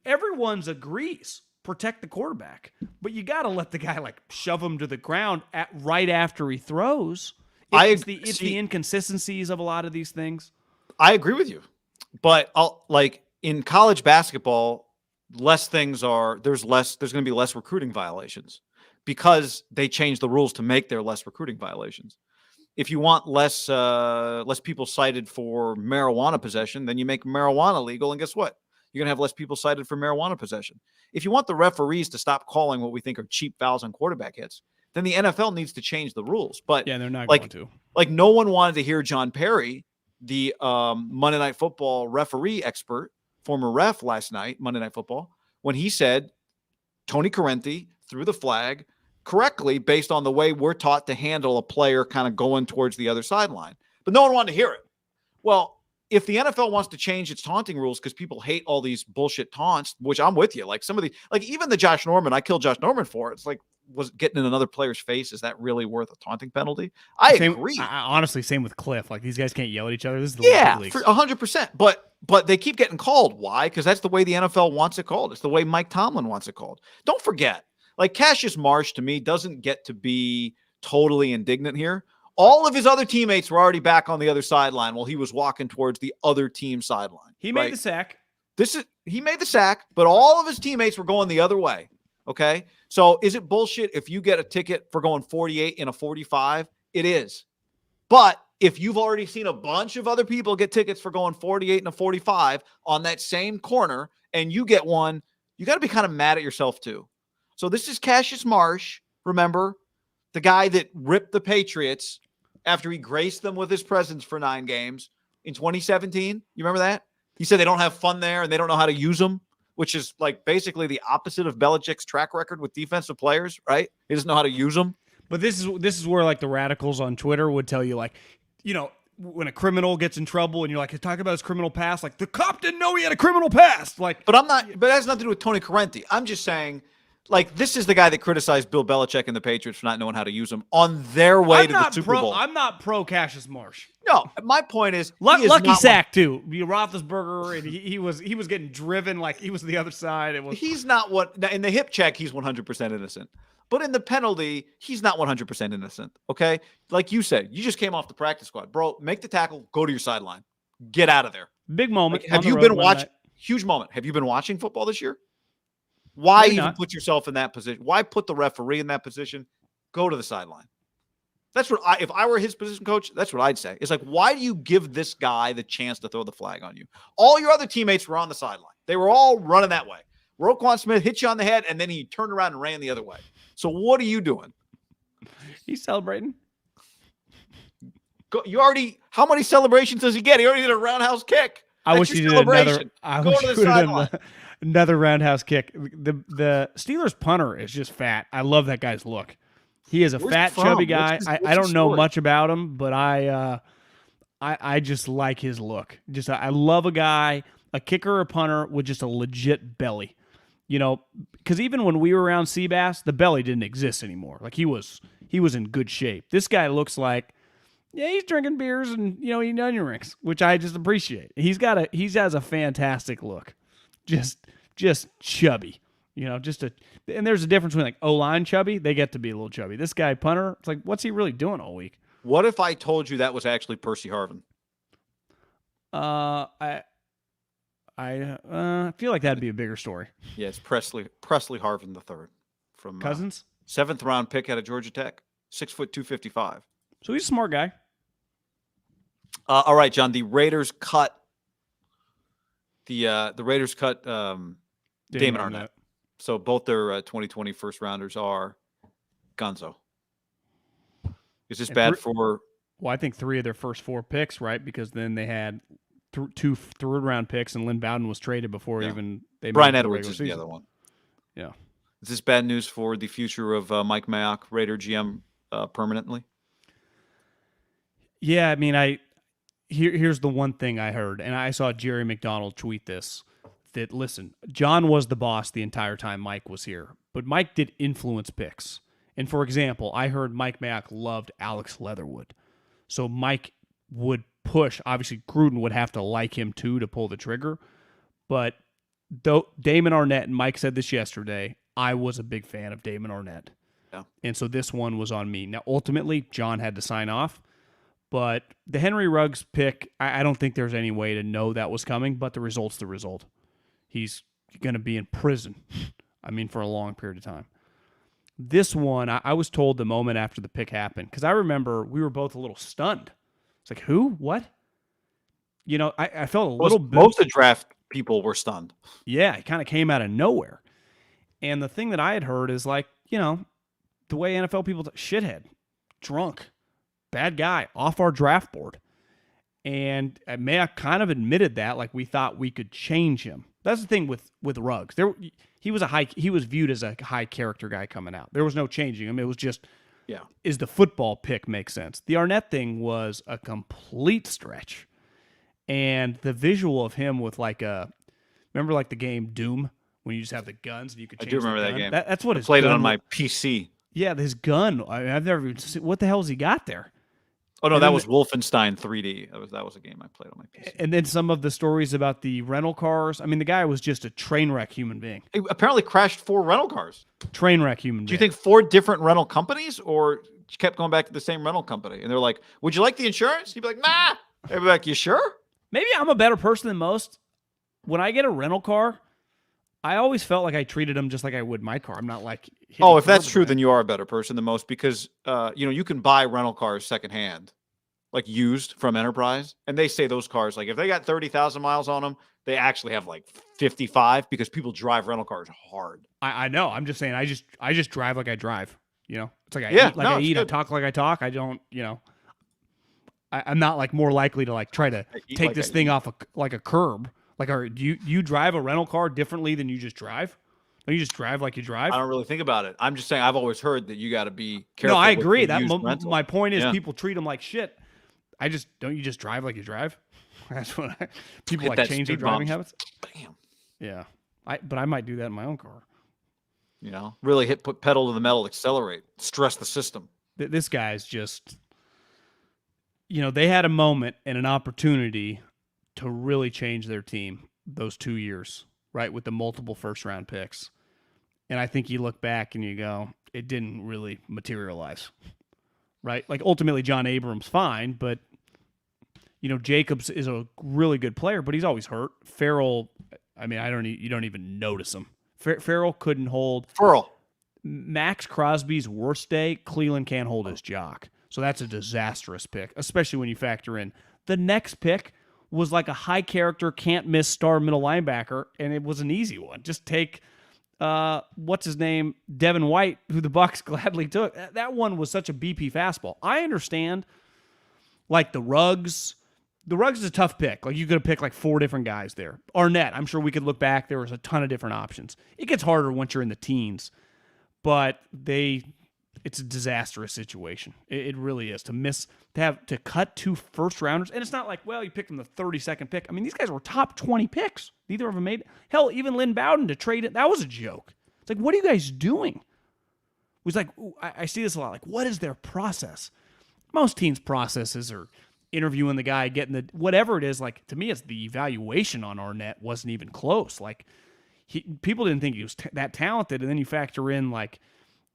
everyone's agrees, protect the quarterback. But you got to let the guy, like, shove him to the ground right after he throws. It's the inconsistencies of a lot of these things. I agree with you. But in college basketball, there's going to be less recruiting violations, because they changed the rules to make there less recruiting violations. If you want less people cited for marijuana possession, then you make marijuana legal, and guess what? You're going to have less people cited for marijuana possession. If you want the referees to stop calling what we think are cheap fouls on quarterback hits, then the NFL needs to change the rules. But yeah, they're not going to. Like, no one wanted to hear John Perry, the Monday Night Football referee expert, former ref last night, Monday Night Football, when he said Tony Corrente threw the flag correctly based on the way we're taught to handle a player kind of going towards the other sideline. But no one wanted to hear it. Well, if the NFL wants to change its taunting rules because people hate all these bullshit taunts, which I'm with you, like even the Josh Norman, I killed Josh Norman for it. It's like, was getting in another player's face, is that really worth a taunting penalty? I agree. Honestly, same with Cliff. Like, these guys can't yell at each other. This is the leagues. 100%. But they keep getting called. Why? Because that's the way the NFL wants it called. It's the way Mike Tomlin wants it called. Don't forget, like, Cassius Marsh, to me, doesn't get to be totally indignant here. All of his other teammates were already back on the other sideline while he was walking towards the other team sideline. He made the sack. He made the sack, but all of his teammates were going the other way. Okay? So is it bullshit if you get a ticket for going 48 in a 45? It is. But if you've already seen a bunch of other people get tickets for going 48 and a 45 on that same corner, and you get one, you got to be kind of mad at yourself too. So this is Cassius Marsh, remember, the guy that ripped the Patriots after he graced them with his presence for 9 games in 2017. You remember that? He said they don't have fun there and they don't know how to use them, which is like basically the opposite of Belichick's track record with defensive players, right? He doesn't know how to use them. But this is where, like, the radicals on Twitter would tell you, like, you know, when a criminal gets in trouble and you're like, talking about his criminal past, like, the cop didn't know he had a criminal past. Like, but it has nothing to do with Tony Corrente. I'm just saying, like, this is the guy that criticized Bill Belichick and the Patriots for not knowing how to use them on their way to the Super Bowl. I'm not pro Cassius Marsh. No, my point is, lucky sack too. Roethlisberger, and he was getting driven like he was the other side. He's not what in the hip check. He's 100% innocent. But in the penalty, he's not 100% innocent, okay? Like you said, you just came off the practice squad. Bro, make the tackle, go to your sideline. Get out of there. Big moment. Like, have you been watching? Huge moment. Have you been watching football this year? Why even put yourself in that position? Why put the referee in that position? Go to the sideline. That's what if I were his position coach, that's what I'd say. It's like, why do you give this guy the chance to throw the flag on you? All your other teammates were on the sideline. They were all running that way. Roquan Smith hit you on the head, and then he turned around and ran the other way. So what are you doing? He's celebrating. How many celebrations does he get? He already did a roundhouse kick. I wish he did another roundhouse kick. The Steelers punter is just fat. I love that guy's look. He is a fat, chubby guy. I don't know much about him, but I just like his look. I love a guy, a kicker or punter with just a legit belly. You know, because even when we were around Seabass, the belly didn't exist anymore. Like he was in good shape. This guy looks like, yeah, he's drinking beers and eating onion rings, which I just appreciate. He has a fantastic look, just chubby. And there's a difference between like O-line chubby, they get to be a little chubby. This guy punter, it's like, what's he really doing all week? What if I told you that was actually Percy Harvin? I feel like that'd be a bigger story. Yeah, it's Presley Harvin III from Cousins, 7th round pick out of Georgia Tech, 6 foot 255. So he's a smart guy. All right, John. The Raiders cut Damon Arnette. So both their 2020 first rounders are gonzo. Is this bad for? Well, I think 3 of their first 4 picks, right? Because then they had 2 third-round picks, and Lynn Bowden was traded before even they. Brian Edwards is the other one. Yeah. Is this bad news for the future of Mike Mayock, Raider GM, permanently? Yeah, I mean, here's the one thing I heard, and I saw Jerry McDonald tweet this. That listen, John was the boss the entire time Mike was here, but Mike did influence picks. And for example, I heard Mike Mayock loved Alex Leatherwood, so Mike would push. Obviously, Gruden would have to like him too to pull the trigger. But though Damon Arnette, and Mike said this yesterday, I was a big fan of Damon Arnette, and so this one was on me. Now, ultimately, John had to sign off. But the Henry Ruggs pick, I don't think there's any way to know that was coming, but the result's the result. He's going to be in prison, for a long period of time. This one, I was told the moment after the pick happened, because I remember we were both a little stunned. It's like, who? What? I felt a little bit. Most of the draft people were stunned. Yeah, it kind of came out of nowhere. And the thing that I had heard is like, the way NFL people, shithead, drunk, bad guy, off our draft board. And Mayock kind of admitted that, like we thought we could change him. That's the thing with Ruggs. He was viewed as a high character guy coming out. There was no changing him. It was just, is the football pick make sense? The Arnette thing was a complete stretch. And the visual of him with remember like the game Doom when you just have the guns and you could change. I do remember that game. That's what I played it on my PC. Yeah, his gun. I've never even seen, what the hell has he got there? Oh no, that was Wolfenstein 3D. That was a game I played on my PC. And then some of the stories about the rental cars. I mean, the guy was just a train wreck human being. He apparently crashed 4 rental cars. Train wreck human being. Do you think 4 different rental companies, or kept going back to the same rental company? And they're like, "Would you like the insurance?" He'd be like, "Nah." They'd be like, "You sure?" Maybe I'm a better person than most. When I get a rental car, I always felt like I treated them just like I would my car. I'm not like. Oh, if that's true, then you are a better person than most, because you can buy rental cars secondhand, like used from Enterprise, and they say those cars, like if they got 30,000 miles on them, they actually have like 55 because people drive rental cars hard. I know. I'm just saying. I just drive like I drive. It's like I eat like I eat. I talk like I talk. I don't. I'm not like more likely to like try to take like this thing off like a curb. Like, do you drive a rental car differently than you just drive? Don't you just drive like you drive? I don't really think about it. I'm just saying I've always heard that you got to be careful. No, I agree. That my point is people treat them like shit. Don't you just drive like you drive? That's what people like change their driving habits. Bam. Yeah, but I might do that in my own car. Really put pedal to the metal, accelerate, stress the system. This guy's just, they had a moment and an opportunity to really change their team those 2 years, right, with the multiple first-round picks. And I think you look back and you go, it didn't really materialize, right? Like ultimately John Abrams fine, but Jacobs is a really good player, but he's always hurt. Farrell, I mean, you don't even notice him. Farrell couldn't hold. Max Crosby's worst day, Cleveland can't hold his jock. So that's a disastrous pick, especially when you factor in the next pick was like a high character, can't miss star middle linebacker, and it was an easy one. Just take what's his name, Devin White, who the Bucks gladly took. That one was such a BP fastball. I understand, like the Ruggs. The Ruggs is a tough pick. Like you could have picked like 4 different guys there. Arnette, I'm sure we could look back. There was a ton of different options. It gets harder once you're in the teens, but it's a disastrous situation. It really is to cut 2 first rounders. And it's not like, well, you picked them the 32nd pick. I mean, these guys were top 20 picks. Neither of them made it. Hell, even Lynn Bowden to trade it. That was a joke. It's like, what are you guys doing? It was like, I see this a lot. Like, what is their process? Most teams' processes are interviewing the guy, getting the whatever it is. Like, to me, it's the evaluation on Arnette wasn't even close. Like, people didn't think he was that talented, and then you factor in like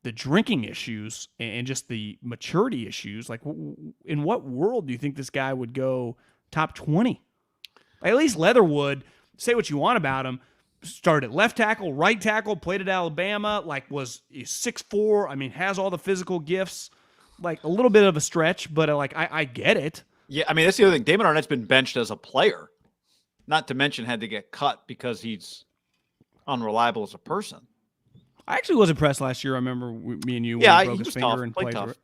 the drinking issues and just the maturity issues. Like, in what world do you think this guy would go top 20? At least Leatherwood, say what you want about him, started left tackle, right tackle, played at Alabama, like was 6'4", I mean, has all the physical gifts. Like a little bit of a stretch, but I get it. Yeah, I mean, that's the other thing. Damon Arnett's been benched as a player, not to mention had to get cut because he's unreliable as a person. I actually was impressed last year. I remember me and you when he broke his finger tough, and played tough.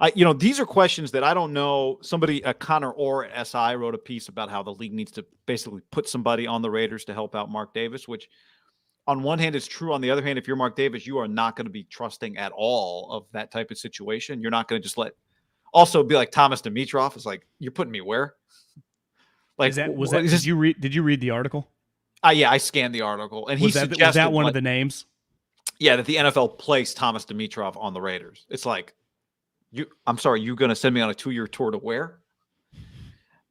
it. These are questions that I don't know. Somebody, Connor Orr at SI, wrote a piece about how the league needs to basically put somebody on the Raiders to help out Mark Davis, which on one hand is true. On the other hand, if you're Mark Davis, you are not going to be trusting at all of that type of situation. You're not going to just also be like Thomas Dimitroff. It's like, you're putting me where? Like, did you read the article? Yeah, I scanned the article, and was that one of the names? Yeah, that the NFL placed Thomas Dimitroff on the Raiders. It's like, I'm sorry, you're going to send me on a 2-year tour to where?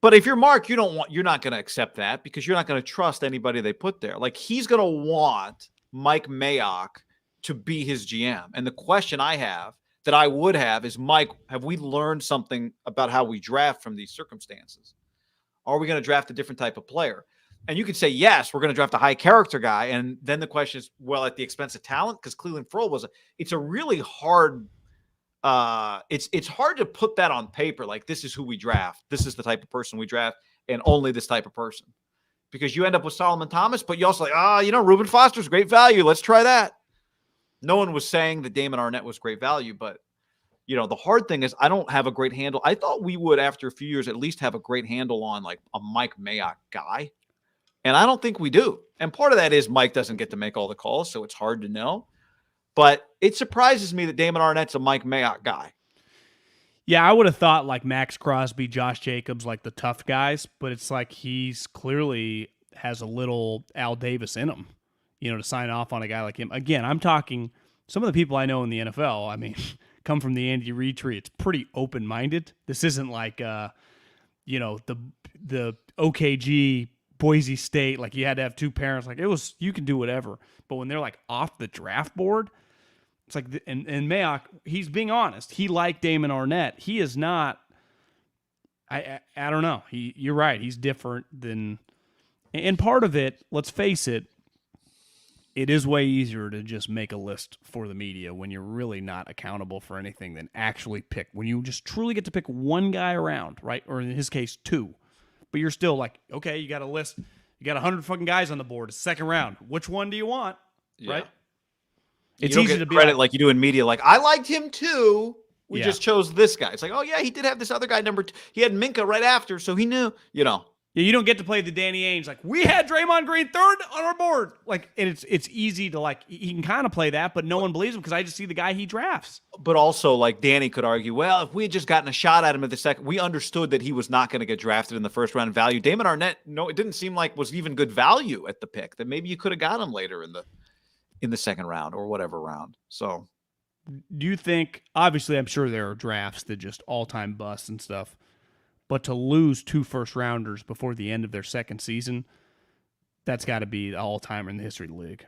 But if you're Mark, you're not going to accept that because you're not going to trust anybody they put there. Like, he's going to want Mike Mayock to be his GM. And the question that I would have is, Mike, have we learned something about how we draft from these circumstances? Are we going to draft a different type of player? And you could say, yes, we're going to draft a high character guy. And then the question is, well, at the expense of talent, because Cleveland Ferrell it's a really hard, it's hard to put that on paper. Like, this is who we draft. This is the type of person we draft, and only this type of person. Because you end up with Solomon Thomas, but you also Reuben Foster's great value. Let's try that. No one was saying that Damon Arnette was great value, but the hard thing is I don't have a great handle. I thought we would, after a few years, at least have a great handle on like a Mike Mayock guy. And I don't think we do. And part of that is Mike doesn't get to make all the calls, so it's hard to know. But it surprises me that Damon Arnette's a Mike Mayock guy. Yeah, I would have thought like Max Crosby, Josh Jacobs, like the tough guys, but it's like he's clearly has a little Al Davis in him, to sign off on a guy like him. Again, I'm talking some of the people I know in the NFL, I mean, come from the Andy Reid tree. It's pretty open-minded. This isn't like, the OKG Boise State, like you had to have 2 parents. Like you can do whatever. But when they're like off the draft board, it's like, and Mayock, he's being honest. He liked Damon Arnette. He is not, I don't know. You're right. He's different than, and part of it, let's face it, it is way easier to just make a list for the media when you're really not accountable for anything than actually pick. When you just truly get to pick one guy around, right? Or in his case, 2. But you're still like, okay, you got a list. You got 100 fucking guys on the board. It's second round. Which one do you want? Yeah. Right? It's easy to be credit like you do in media. Like, I liked him too. We just chose this guy. It's like, oh yeah, he did have this other guy number 2. He had Minka right after, so he knew, Yeah, you don't get to play the Danny Ainge. Like, we had Draymond Green 3rd on our board. Like, and it's easy to like, he can kind of play that, but no one believes him because I just see the guy he drafts. But also, like, Danny could argue, well, if we had just gotten a shot at him at the second, we understood that he was not going to get drafted in the first round value. Damon Arnette, no, it didn't seem like was even good value at the pick. That maybe you could have got him later in the second round or whatever round. So, do you think? Obviously, I'm sure there are drafts that just all-time busts and stuff. But to lose 2 first-rounders before the end of their second season, that's got to be the all-timer in the history of the league.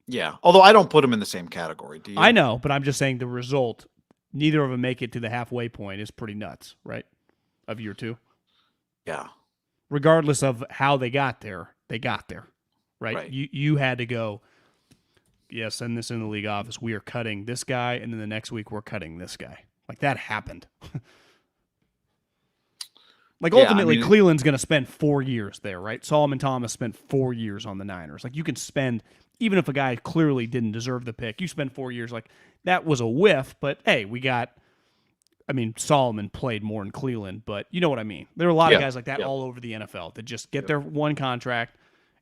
Yeah. Although I don't put them in the same category. Do you? I know, but I'm just saying the result, neither of them make it to the halfway point is pretty nuts, right? Of year 2. Yeah. Regardless of how they got there, right? Right. You had to go, yeah, send this in the league office. We are cutting this guy, and then the next week we're cutting this guy. Like, that happened. Like, ultimately, Cleveland's going to spend 4 years there, right? Solomon Thomas spent 4 years on the Niners. Like, you can spend, even if a guy clearly didn't deserve the pick, you spend 4 years. Like, that was a whiff, but hey, Solomon played more in Cleveland, but you know what I mean. There are a lot of guys like that all over the NFL that just get their one contract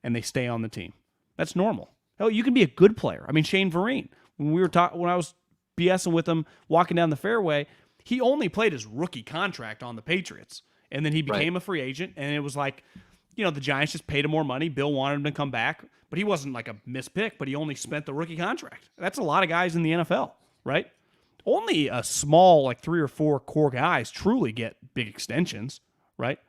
and they stay on the team. That's normal. Hell, you can be a good player. I mean, Shane Vereen, when I was BSing with him walking down the fairway, he only played his rookie contract on the Patriots. And then he became a free agent, and it was like, the Giants just paid him more money. Bill wanted him to come back, but he wasn't like a mispick, but he only spent the rookie contract. That's a lot of guys in the NFL, right? Only a small, like 3 or 4 core guys truly get big extensions, right?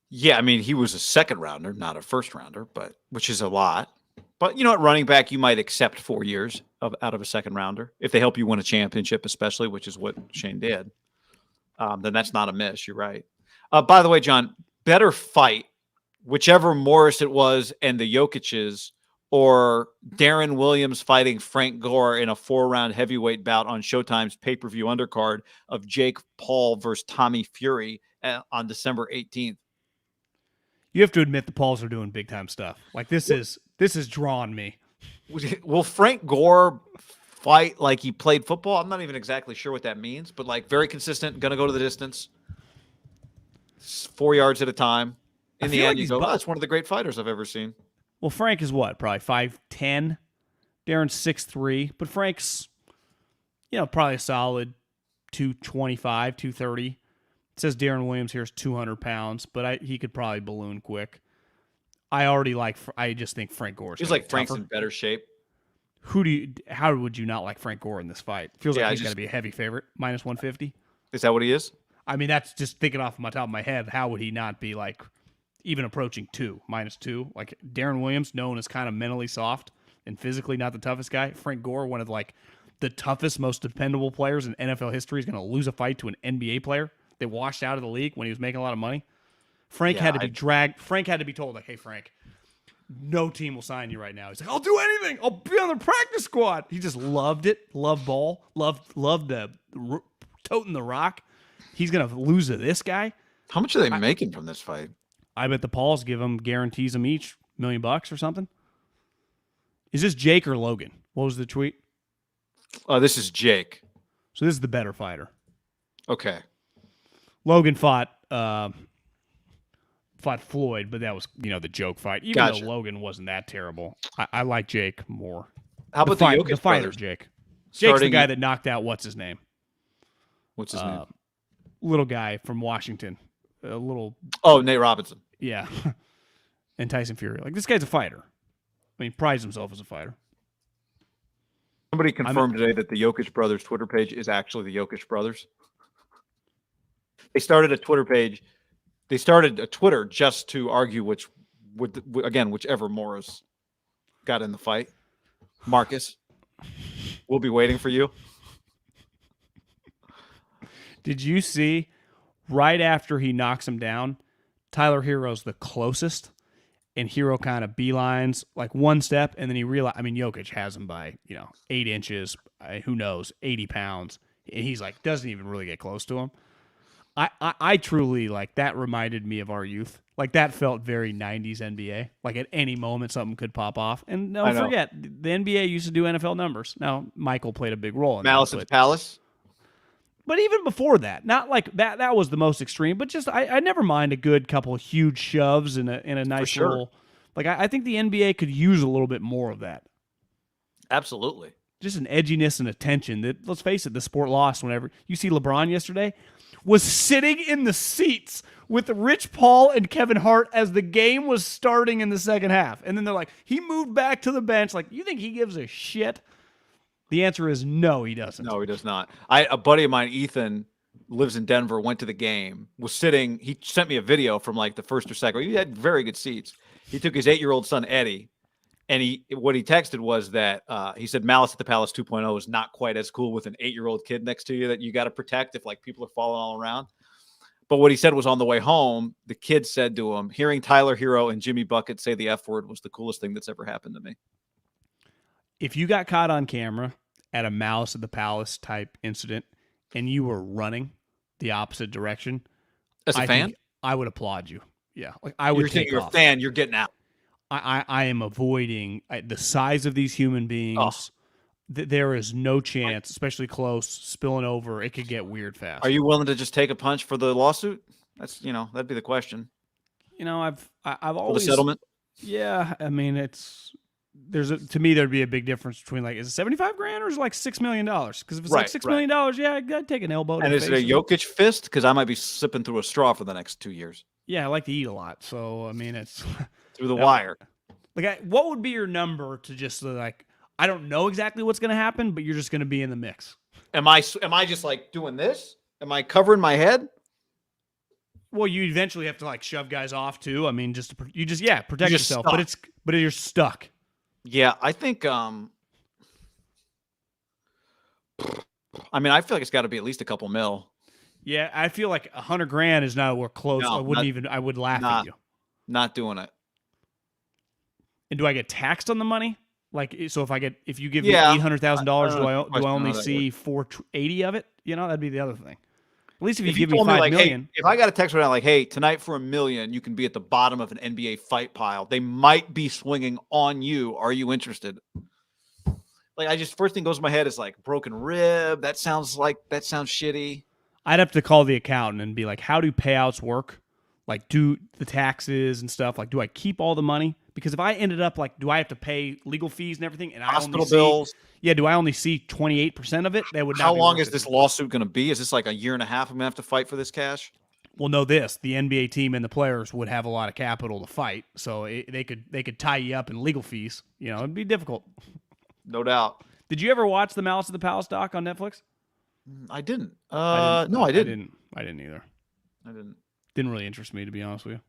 Yeah, I mean, he was a second rounder, not a first rounder, which is a lot. But, at running back, you might accept 4 years out of a second rounder if they help you win a championship, especially, which is what Shane did. Then that's not a miss. You're right. By the way, John, better fight, whichever Morris it was and the Jokic's, or Darren Williams fighting Frank Gore in a 4-round heavyweight bout on Showtime's pay-per-view undercard of Jake Paul versus Tommy Fury on December 18th. You have to admit the Pauls are doing big-time stuff. Like, this has drawn me. Will Frank Gore fight like he played football? I'm not even exactly sure what that means, but like very consistent, going to go to the distance, 4 yards at a time. In the end, you go, that's one of the great fighters I've ever seen. Well, Frank is what? Probably 5'10". Darren's 6'3", but Frank's, probably a solid 225, 230. It says Darren Williams here is 200 pounds, but he could probably balloon quick. I just think Frank Gore's feels like Frank's in better shape. How would you not like Frank Gore in this fight? Feels like he's got to be a heavy favorite, minus 150. Is that what he is? I mean, that's just thinking off my top of my head. How would he not be like even approaching minus 2? Like Darren Williams, known as kind of mentally soft and physically not the toughest guy. Frank Gore, one of like the toughest, most dependable players in NFL history, is going to lose a fight to an NBA player that washed out of the league when he was making a lot of money. Frank had to be dragged. Frank had to be told, like, hey, Frank, no team will sign you right now. He's like, I'll do anything. I'll be on the practice squad. He just loved it. Loved ball. Loved the toting the rock. He's going to lose to this guy. How much are they making from this fight? I bet the Pauls guarantees them each $1 million or something. Is this Jake or Logan? What was the tweet? This is Jake. So this is the better fighter. Okay. Logan fought Floyd, but that was, the joke fight. Even though Logan wasn't that terrible. I like Jake more. How about the fighter, Jake? Jake's the guy that knocked out what's his name? What's his name? Little guy from Washington. Nate Robinson. Yeah. And Tyson Fury. Like, this guy's a fighter. I mean, prides himself as a fighter. Somebody confirmed today that the Jokic Brothers Twitter page is actually the Jokic Brothers. They started a Twitter page. They started a Twitter just to argue whichever Morris got in the fight. Marcus, we'll be waiting for you. Did you see right after he knocks him down, Tyler Hero's the closest, and Hero kind of beelines like one step, and then he realized, Jokic has him by, 8 inches, who knows, 80 pounds, and he's like, doesn't even really get close to him. I truly, like, that reminded me of our youth. Like, that felt very 90s NBA. Like, at any moment, something could pop off. And don't forget, the NBA used to do NFL numbers. Now, Michael played a big role in Malice that. at the Palace? But even before that, not like that was the most extreme, but just I never mind a good couple of huge shoves in a nice little. Like, I think the NBA could use a little bit more of that. Absolutely. Just an edginess and attention that, let's face it, the sport lost whenever. You see LeBron yesterday was sitting in the seats with Rich Paul and Kevin Hart as the game was starting in the second half. And then they're like, he moved back to the bench. Like, you think he gives a shit? The answer is no, he doesn't. No, he does not. A buddy of mine, Ethan, lives in Denver, went to the game, was sitting. He sent me a video from like the first or second. He had very good seats. He took his 8-year-old son, Eddie, And what he texted was that he said Malice at the Palace 2.0 is not quite as cool with an 8-year-old kid next to you that you got to protect if like people are falling all around. But what he said was on the way home, the kid said to him, hearing Tyler Hero and Jimmy Bucket say the F word was the coolest thing that's ever happened to me. If you got caught on camera at a Malice at the Palace type incident and you were running the opposite direction, as a fan, I would applaud you. Yeah, like I would take you're off. a fan, you're getting out. I am avoiding the size of these human beings. Oh. There is no chance, especially close, spilling over. It could get weird fast. Are you willing to just take a punch for the lawsuit? That's that'd be the question. I've always for the settlement. Yeah, I mean to me there'd be a big difference between like is it $75,000 or is it like $6 million? Because if it's like $6 million, yeah, I'd take an elbow. And is it a Jokic fist? Because I might be sipping through a straw for the next 2 years. Yeah, I like to eat a lot, so I mean it's through the wire. Like, what would be your number to just like? I don't know exactly what's going to happen, but you're just going to be in the mix. Am I just like doing this? Am I covering my head? Well, you eventually have to like shove guys off too. I mean, protect yourself, stuck. but you're stuck. Yeah, I think. I mean, I feel like it's got to be at least a couple mil. Yeah, I feel like $100,000 is not close. No, I would laugh at you. Not doing it. And do I get taxed on the money? Like, so if you give me $800,000, do I only see $480 of it? That'd be the other thing. At least if you give me $5 million. Hey, if I got a text right now like, hey, tonight for $1 million, you can be at the bottom of an NBA fight pile. They might be swinging on you. Are you interested? Like, first thing goes to my head is like broken rib. That sounds shitty. I'd have to call the accountant and be like, how do payouts work? Like, do the taxes and stuff. Like, do I keep all the money? Because if I ended up like, do I have to pay legal fees and everything? And hospital bills. Yeah, do I only see 28% of it? That would not. How long is this lawsuit going to be? Is this like a year and a half? I'm going to have to fight for this cash. Well, know this: the NBA team and the players would have a lot of capital to fight, so they could tie you up in legal fees. It'd be difficult. No doubt. Did you ever watch the Malice at the Palace doc on Netflix? I didn't. No, I didn't. I didn't either. I didn't. Didn't really interest me, to be honest with you.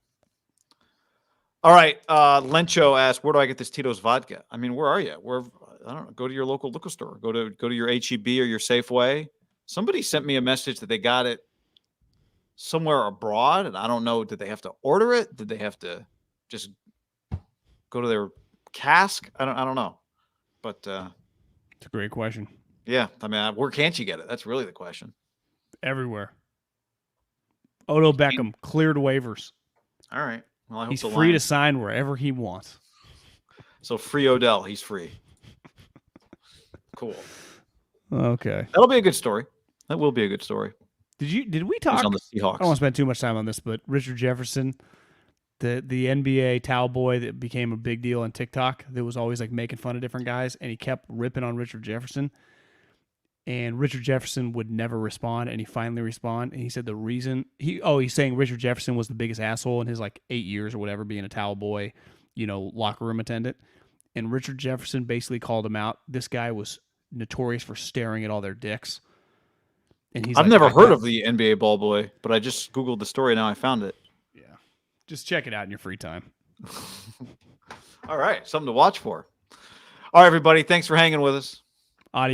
All right. Lencho asked, where do I get this Tito's vodka? I mean, where are you? I don't know. Go to your local liquor store. Go to your HEB or your Safeway. Somebody sent me a message that they got it somewhere abroad, and I don't know. Did they have to order it? Did they have to just go to their cask? I don't know. But it's a great question. Yeah, I mean, where can't you get it? That's really the question. Everywhere. Odo Beckham cleared waivers. All right. Well, I hope he's free to sign wherever he wants. So free Odell, he's free. Cool. Okay. That'll be a good story. That will be a good story. Did we talk on the Seahawks? I don't want to spend too much time on this, but Richard Jefferson, the NBA towel boy that became a big deal on TikTok, that was always like making fun of different guys, and he kept ripping on Richard Jefferson. And Richard Jefferson would never respond, and he finally responded. And he said the reason he's saying Richard Jefferson was the biggest asshole in his like 8 years or whatever being a towel boy, locker room attendant. And Richard Jefferson basically called him out. This guy was notorious for staring at all their dicks. And I've never heard of the NBA ball boy, but I just Googled the story. Now I found it. Yeah, just check it out in your free time. All right, something to watch for. All right, everybody. Thanks for hanging with us. Audio.